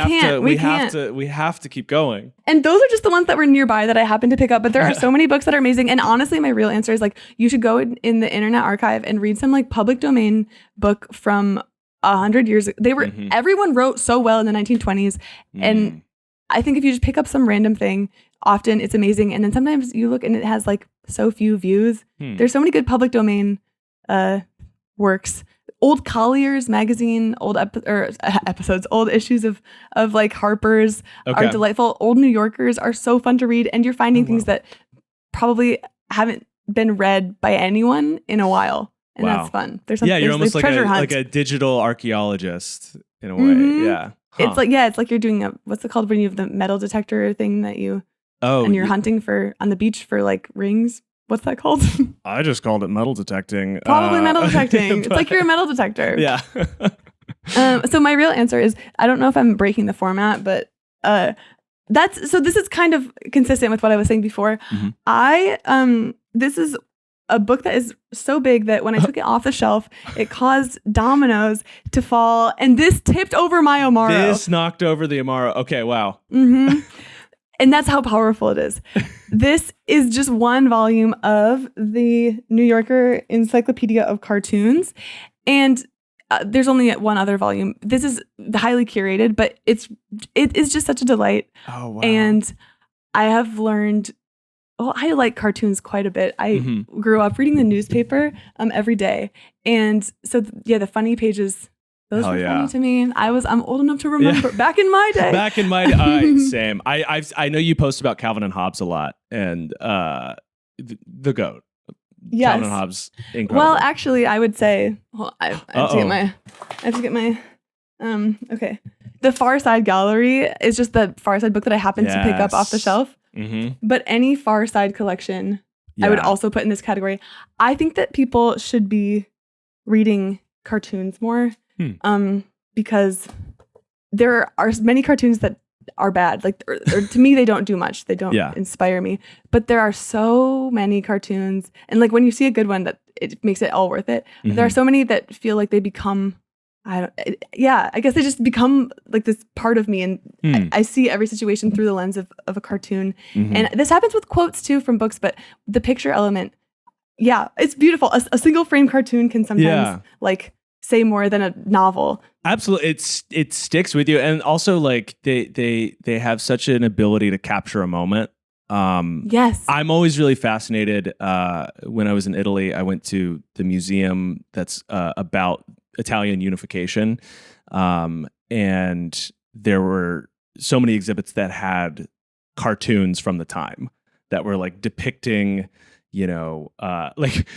S2: have to keep going.
S1: And those are just the ones that were nearby that I happened to pick up. But there are so many books that are amazing. And honestly, my real answer is like, you should go in the Internet Archive and read some like public domain book from 100 years ago. They were everyone wrote so well in the 1920s. And I think if you just pick up some random thing, often it's amazing. And then sometimes you look and it has like so few views. There's so many good public domain works. Old Collier's magazine, old episodes, old issues of like Harper's are delightful. Old New Yorkers are so fun to read. And you're finding things that probably haven't been read by anyone in a while. And that's fun. There's something,
S2: you're almost
S1: like
S2: a digital archaeologist in a way. Yeah.
S1: Huh. It's like you're doing what's it called when you have the metal detector thing that you, and you're hunting on the beach for like rings. What's that called?
S2: I just called it metal detecting.
S1: Probably metal detecting. It's like you're a metal detector.
S2: Yeah.
S1: So my real answer is, I don't know if I'm breaking the format, but this is kind of consistent with what I was saying before. This is a book that is so big that when I took it off the shelf, it caused dominoes to fall, and this tipped over my Amaro.
S2: This knocked over the Amaro. Okay, wow.
S1: And that's how powerful it is. This is just one volume of the New Yorker Encyclopedia of Cartoons, and there's only one other volume. This is highly curated, but it is just such a delight. Oh wow! And I have learned. Well, I like cartoons quite a bit. I grew up reading the newspaper every day. And so, the funny pages, those were funny to me. I'm old enough to remember back in my day.
S2: Same. I know you post about Calvin and Hobbes a lot and the GOAT.
S1: Yes.
S2: Calvin and Hobbes, incredible.
S1: Well, actually, I would say, I have to get my, okay. The Far Side Gallery is just the Far Side book that I happened to pick up off the shelf. But any Far Side collection, I would also put in this category. I think that people should be reading cartoons more, because there are many cartoons that are bad. Like, or to me, they don't do much. They don't inspire me. But there are so many cartoons, and like when you see a good one, that it makes it all worth it. There are so many that feel like they become. I guess they just become like this part of me, and I see every situation through the lens of a cartoon. And this happens with quotes too from books, but the picture element, it's beautiful. A single frame cartoon can sometimes like say more than a novel.
S2: Absolutely. It sticks with you. And also like they have such an ability to capture a moment.
S1: Yes.
S2: I'm always really fascinated. When I was in Italy, I went to the museum that's about Italian unification. And there were so many exhibits that had cartoons from the time that were like depicting, like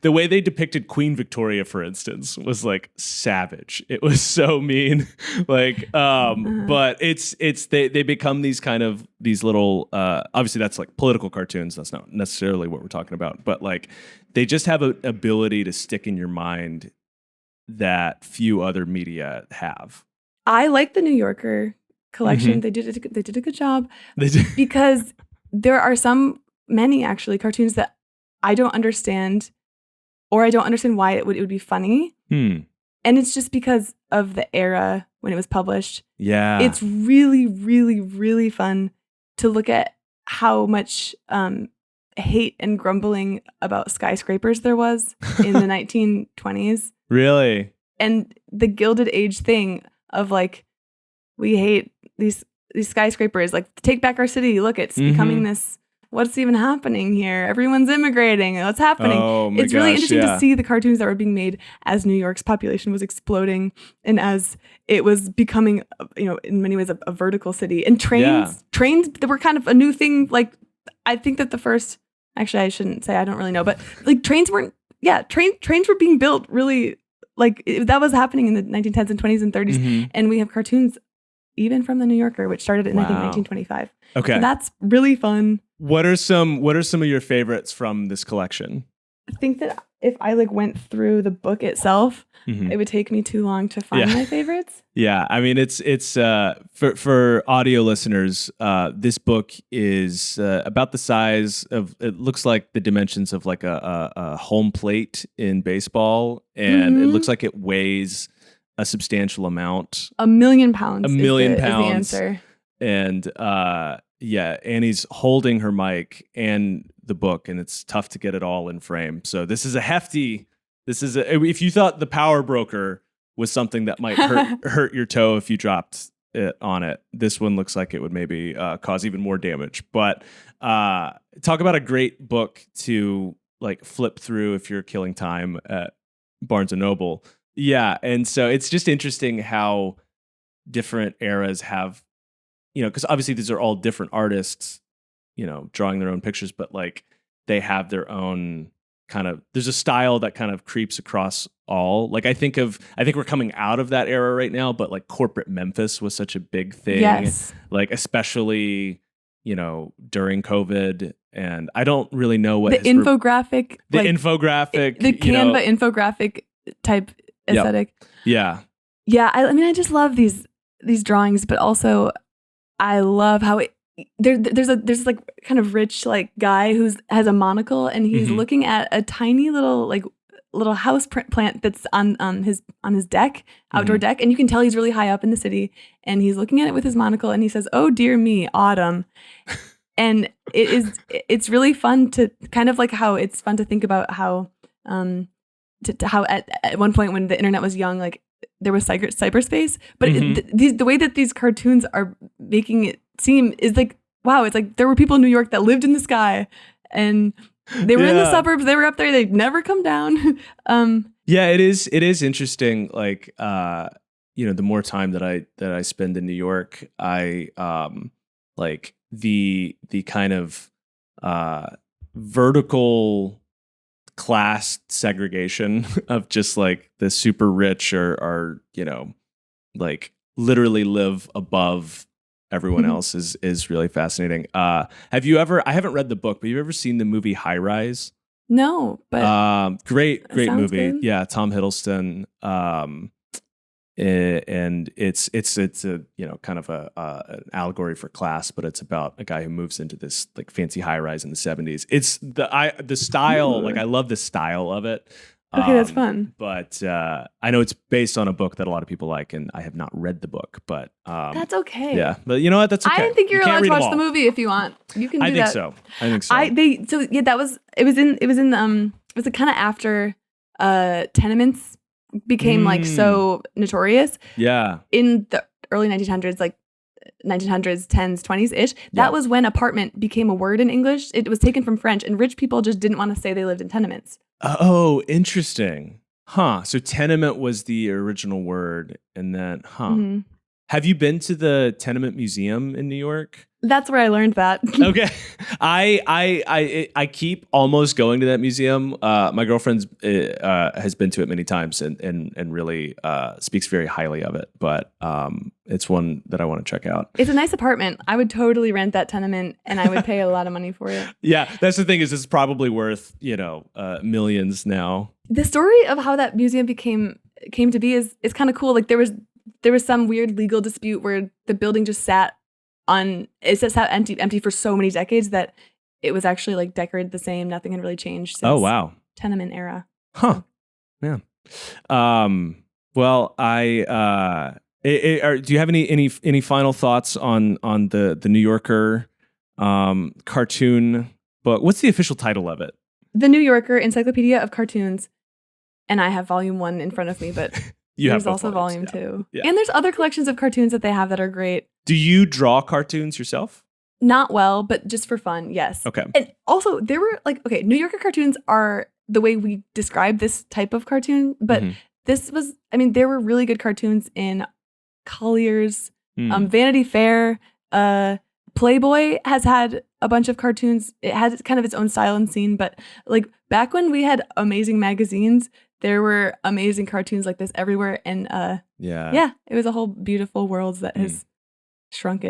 S2: the way they depicted Queen Victoria, for instance, was like savage. It was so mean. Like, but they become these little, obviously that's like political cartoons. That's not necessarily what we're talking about, but like they just have an ability to stick in your mind that few other media have.
S1: I like the New Yorker collection. They did a good job.
S2: They did.
S1: Because there are many actually cartoons that I don't understand, or I don't understand why it would be funny. And it's just because of the era when it was published.
S2: Yeah.
S1: It's really, really, really fun to look at how much hate and grumbling about skyscrapers there was in the 1920s.
S2: Really?
S1: And the Gilded Age thing of like, we hate these skyscrapers, like, take back our city. Look, it's becoming this. What's even happening here? Everyone's immigrating. What's happening?
S2: Oh my
S1: It's really
S2: gosh,
S1: interesting to see the cartoons that were being made as New York's population was exploding and as it was becoming, in many ways a vertical city. And trains that were kind of a new thing. Like, I think that the first, actually, I shouldn't say, I don't really know, but like trains were being built really, like that was happening in the 1910s and 20s and 30s. And we have cartoons even from the New Yorker, which started in, I think, 1925.
S2: Okay.
S1: So that's really fun.
S2: What are some of your favorites from this collection?
S1: I think that if I went through the book itself, it would take me too long to find my favorites.
S2: Yeah, I mean it's for audio listeners. This book is about the size of, it looks like the dimensions of like a home plate in baseball, and it looks like it weighs a substantial amount.
S1: 1 million pounds.
S2: 1 million pounds.
S1: Is the answer.
S2: And Annie's holding her mic and the book, and it's tough to get it all in frame. So this is if you thought The Power Broker was something that might hurt your toe if you dropped it on it, this one looks like it would maybe cause even more damage. But talk about a great book to like flip through if you're killing time at Barnes and Noble. Yeah, and so it's just interesting how different eras have, because obviously these are all different artists, drawing their own pictures, but like they have their own kind of, there's a style that kind of creeps across all. Like I think we're coming out of that era right now, but like corporate Memphis was such a big thing.
S1: Yes.
S2: Like especially, during COVID, and I don't really know what
S1: the infographic,
S2: the
S1: Canva infographic type aesthetic.
S2: Yeah.
S1: Yeah. I mean, I just love these drawings, but also I love how there's like kind of rich like guy who has a monocle, and he's looking at a tiny little house plant that's on his deck, outdoor deck, and you can tell he's really high up in the city, and he's looking at it with his monocle, and he says, "Oh dear me, autumn." And it's really fun to kind of like how it's fun to think about how how at one point when the internet was young, like there was cyberspace, but the way that these cartoons are making it seem is like, wow, it's like there were people in New York that lived in the sky, and they were in the suburbs, they were up there, they'd never come down.
S2: It is interesting. Like, the more time that I spend in New York, I like the kind of vertical class segregation of just like the super rich are like literally live above everyone else is really fascinating. Have you ever, I haven't read the book, but have you ever seen the movie High Rise?
S1: No, but
S2: great movie.
S1: Good.
S2: Yeah, Tom Hiddleston. And it's a kind of an allegory for class, but it's about a guy who moves into this like fancy high rise in the 70s. It's the style, like I love the style of it.
S1: Okay, that's fun.
S2: But I know it's based on a book that a lot of people like, and I have not read the book, but
S1: that's okay.
S2: Yeah, but you know what? That's okay.
S1: I think you're allowed to watch the movie if you want. You can do that.
S2: I think so.
S1: It was kind of after Tenements became like so notorious.
S2: Yeah.
S1: In the early 1900s, like 1900s, 10s, 20s ish, that was when apartment became a word in English. It was taken from French, and rich people just didn't want to say they lived in tenements.
S2: Oh, interesting. Huh. So tenement was the original word, and then Have you been to the Tenement Museum in New York?
S1: That's where I learned that.
S2: Okay. I keep almost going to that museum. My girlfriend has been to it many times and really speaks very highly of it. But it's one that I want to check out.
S1: It's a nice apartment. I would totally rent that tenement, and I would pay a lot of money for it.
S2: Yeah, that's the thing, is it's probably worth millions now.
S1: The story of how that museum came to be is kind of cool. Like there was there was some weird legal dispute where the building just sat empty for so many decades that it was actually like decorated the same. Nothing had really changed since tenement era.
S2: Huh. Yeah. Well, do you have any final thoughts on the New Yorker cartoon book? What's the official title of it?
S1: The New Yorker Encyclopedia of Cartoons. And I have volume 1 in front of me, but there's also volume 2. Yeah. And there's other collections of cartoons that they have that are great.
S2: Do you draw cartoons yourself?
S1: Not well, but just for fun, yes.
S2: Okay.
S1: And also, there were New Yorker cartoons are the way we describe this type of cartoon, but there were really good cartoons in Collier's, Vanity Fair, Playboy has had a bunch of cartoons. It has kind of its own style and scene, but like back when we had amazing magazines, there were amazing cartoons like this everywhere. And it was a whole beautiful world that has shrunk.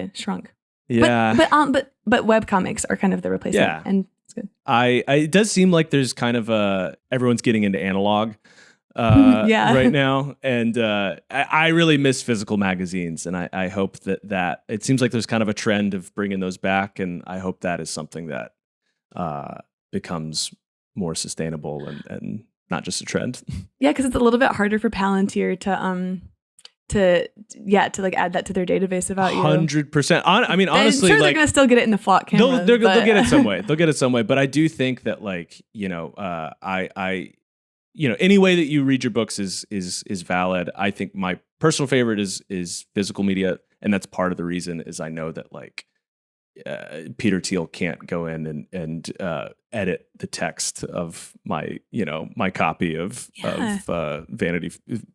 S2: Yeah.
S1: But webcomics are kind of the replacement.
S2: Yeah.
S1: And it's good.
S2: It does seem like there's kind of everyone's getting into analog right now. And I really miss physical magazines. And I hope that it seems like there's kind of a trend of bringing those back. And I hope that is something that becomes more sustainable and not just a trend.
S1: Yeah, because it's a little bit harder for Palantir to like add that to their database about you.
S2: 100%. I mean, honestly,
S1: sure they're gonna still get it in the flock cameras.
S2: They'll get it some way. They'll get it some way. But I do think that, like, any way that you read your books is valid. I think my personal favorite is physical media, and that's part of the reason is I know that like Peter Thiel can't go in and edit the text of my copy of Vanity,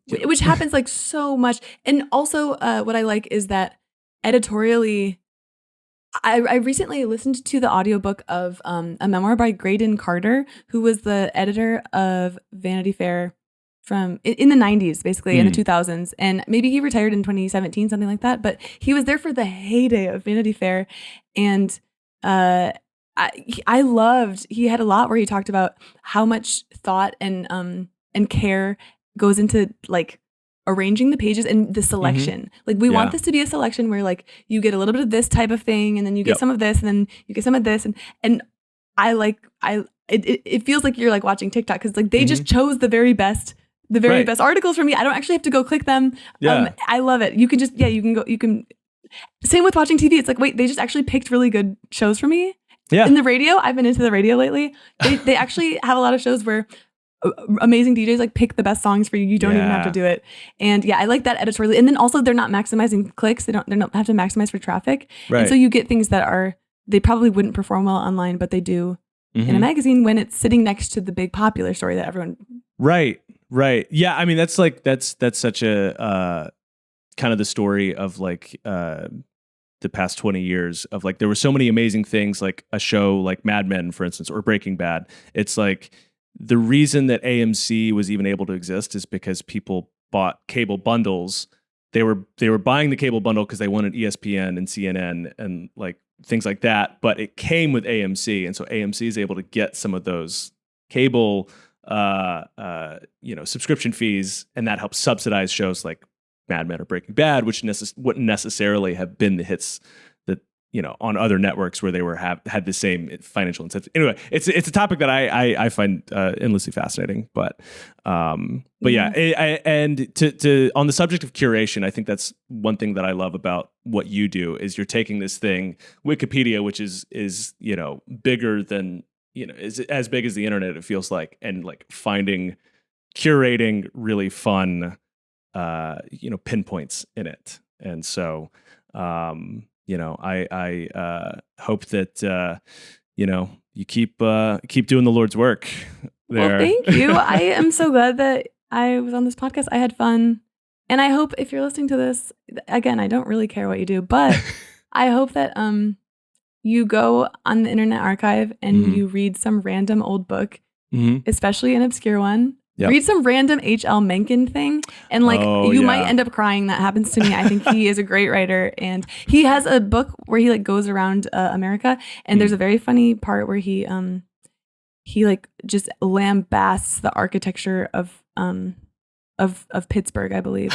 S1: which happens like so much. And also, what I like is that editorially, I recently listened to the audiobook of a memoir by Graydon Carter, who was the editor of Vanity Fair from in the 90s, basically in the 2000s. And maybe he retired in 2017, something like that. But he was there for the heyday of Vanity Fair. And I loved, he had a lot where he talked about how much thought and care goes into like arranging the pages and the selection. Like we want this to be a selection where like you get a little bit of this type of thing and then you get some of this and then you get some of this and it feels like you're like watching TikTok because like they just chose the very best articles for me. I don't actually have to go click them. I love it. You can just you can same with watching TV. It's like, wait, they just actually picked really good shows for me. Yeah. In the radio, I've been into the radio lately. They actually have a lot of shows where amazing DJs like pick the best songs for you. You don't even have to do it. And I like that editorially. And then also they're not maximizing clicks. They don't have to maximize for traffic. Right. And so you get things that they probably wouldn't perform well online, but they do in a magazine when it's sitting next to the big popular story that everyone.
S2: Right. Yeah. I mean, that's such a kind of the story of like the past 20 years of like, there were so many amazing things like a show like Mad Men, for instance, or Breaking Bad. It's like, the reason that AMC was even able to exist is because people bought cable bundles. They were buying the cable bundle because they wanted ESPN and CNN and like things like that. But it came with AMC, and so AMC is able to get some of those cable, subscription fees, and that helps subsidize shows like Mad Men or Breaking Bad, which wouldn't necessarily have been the hits that on other networks where they had the same financial incentive. Anyway, it's a topic that I find endlessly fascinating. But yeah, and to on the subject of curation, I think that's one thing that I love about what you do is you're taking this thing, Wikipedia, which is bigger than is as big as the internet, it feels like, and like curating really fun pinpoints in it. And so I hope that you keep doing the Lord's work there.
S1: Well, thank you. I am so glad that I was on this podcast. I had fun, and I hope if you're listening to this, again, I don't really care what you do, but I hope that you go on the Internet Archive and you read some random old book, especially an obscure one. Yep. Read some random H.L. Mencken thing, and you might end up crying. That happens to me. I think he is a great writer, and he has a book where he like goes around America, and there's a very funny part where he like just lambasts the architecture of Pittsburgh, I believe.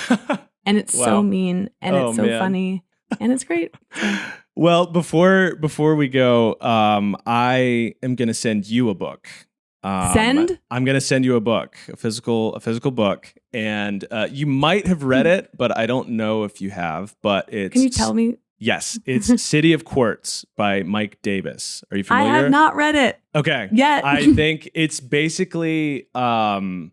S1: and it's so mean, and it's so funny, and it's great. So.
S2: Well, before we go, I am going to send you a book. I'm going to send you a book, a physical book, and you might have read it, but I don't know if you have. But it's.
S1: Can you tell me?
S2: Yes, it's City of Quartz by Mike Davis. Are you familiar?
S1: I have not read it.
S2: Okay.
S1: Yet.
S2: I think it's basically. I'm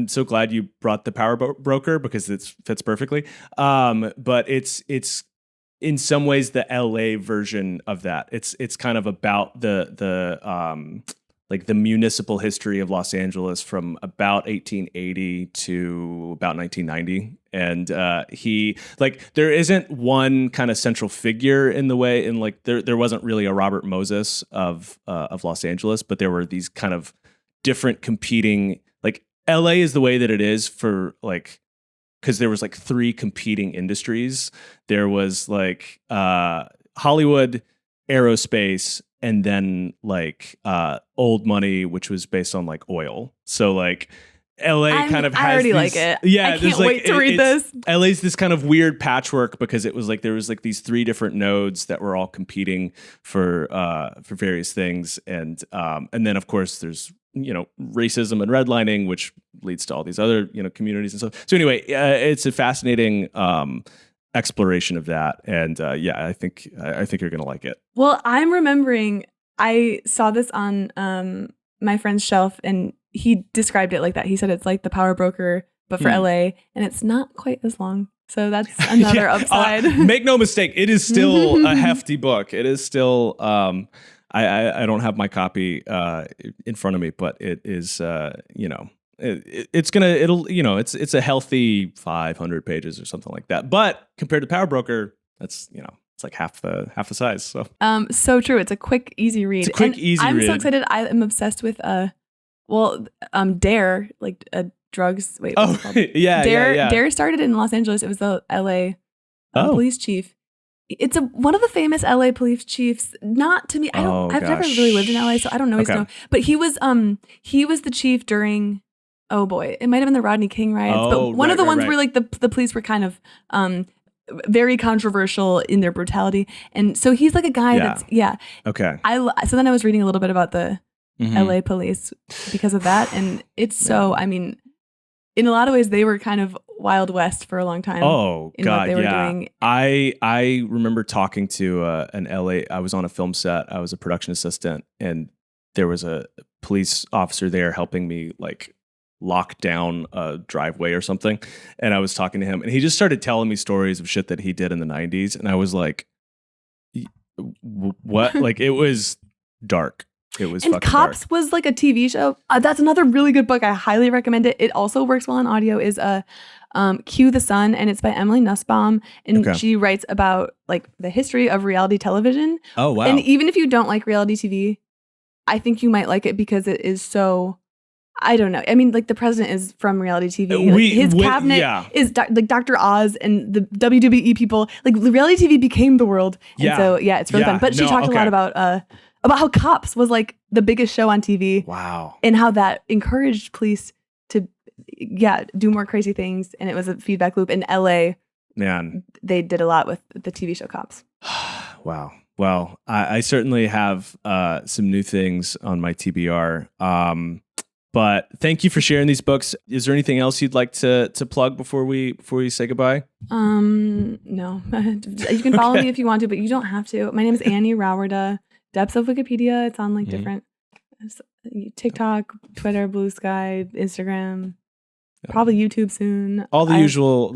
S2: so glad you brought the Power Broker because it fits perfectly. But it's in some ways the LA version of that. It's kind of about the like the municipal history of Los Angeles from about 1880 to about 1990. And there isn't one kind of central figure in the way, and like there wasn't really a Robert Moses of Los Angeles, but there were these kind of different competing, like LA is the way that it is for like, because there was like three competing industries. There was like Hollywood, aerospace, and then like old money, which was based on like oil. So like LA kind of has
S1: I already
S2: these,
S1: like it.
S2: Yeah,
S1: I can't wait to read this.
S2: LA's this kind of weird patchwork because it was like there was like these three different nodes that were all competing for various things, and then of course there's racism and redlining, which leads to all these other communities and stuff. So anyway, it's a fascinating exploration of that, and I think you're gonna like it.
S1: Well, I'm remembering I saw this on my friend's shelf, and he described it like that. He said it's like the Power Broker, but for LA, and it's not quite as long. So that's another upside.
S2: Make no mistake, it is still a hefty book. It is still. I don't have my copy in front of me, but it is it's a healthy 500 pages or something like that. But compared to Power Broker, that's it's like half the size. So
S1: true. It's a quick, easy read. I'm so excited. I am obsessed with Dare, like drugs. Wait, what's it called?
S2: Yeah.
S1: Dare started in Los Angeles. It was the LA police chief. It's one of the famous LA police chiefs. Not to me. I've never really lived in LA, so I don't know his name. But he was the chief during. Oh boy, it might have been the Rodney King riots. But one of the ones where like the police were kind of very controversial in their brutality, and so he's like a guy that's
S2: Okay.
S1: So then I was reading a little bit about the LA police because of that, and it's so. I mean, in a lot of ways, they were kind of Wild West for a long time.
S2: Oh
S1: in
S2: God,
S1: what they were doing.
S2: I remember talking to an LA. I was on a film set. I was a production assistant, and there was a police officer there helping me like lock down a driveway or something. And I was talking to him, and he just started telling me stories of shit that he did in the 90s, and I was like, "What?" Like it was dark. It was fucking
S1: Cops
S2: dark.
S1: Was like a TV show. That's another really good book. I highly recommend it. It also works well on audio. Is Cue the Sun, and it's by Emily Nussbaum, and she writes about like the history of reality television.
S2: Oh wow!
S1: And even if you don't like reality TV, I think you might like it because it is so. I don't know. I mean, like the president is from reality TV. His cabinet is like Dr. Oz and the WWE people. Like reality TV became the world, and so it's really fun. But she talked a lot about how Cops was like the biggest show on TV.
S2: Wow.
S1: And how that encouraged police to do more crazy things, and it was a feedback loop. In LA, man, they did a lot with the TV show Cops.
S2: Wow. Well, I certainly have some new things on my TBR. But thank you for sharing these books. Is there anything else you'd like to plug before we say goodbye?
S1: No. You can follow me if you want to, but you don't have to. My name is Annie Rauwerda. Depths of Wikipedia. It's on like different TikTok, Twitter, Blue Sky, Instagram, probably YouTube soon.
S2: All the usual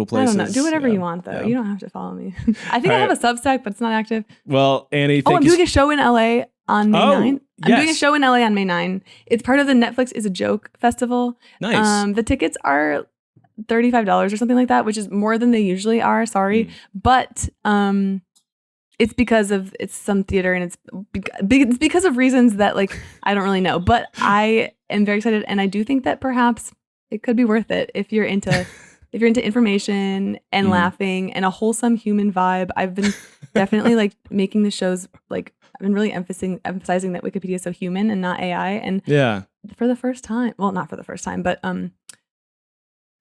S2: places.
S1: I don't know. Do whatever you want though. You don't have to follow me. I think I have a Substack, but it's not active.
S2: Well, Annie,
S1: I'm doing a show in LA on May 9th. I'm doing a show in LA on May 9th. It's part of the Netflix is a Joke festival.
S2: Nice.
S1: The tickets are $35 or something like that, which is more than they usually are. Sorry. But it's because of it's some theater, and it's because of reasons that like I don't really know. But I am very excited, and I do think that perhaps it could be worth it if you're into information and laughing and a wholesome human vibe. I've been definitely like making the shows like I've been really emphasizing that Wikipedia is so human and not AI. And for the first time, well, not for the first time, but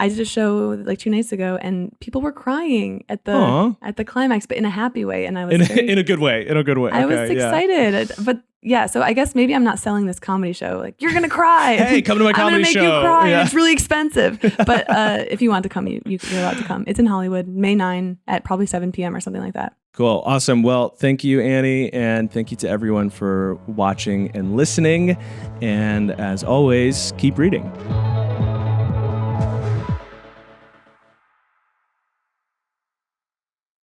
S1: I did a show like 2 nights ago, and people were crying at the climax, but in a happy way. And I was
S2: in a good way.
S1: I was excited, but yeah. So I guess maybe I'm not selling this comedy show. Like, you're gonna cry.
S2: Hey, come to my comedy show.
S1: I'm gonna make you cry. Yeah. It's really expensive, but if you want to come, you're allowed to come. It's in Hollywood, May 9 at probably 7 p.m. or something like that.
S2: Cool. Awesome. Well, thank you, Annie. And thank you to everyone for watching and listening. And as always, keep reading.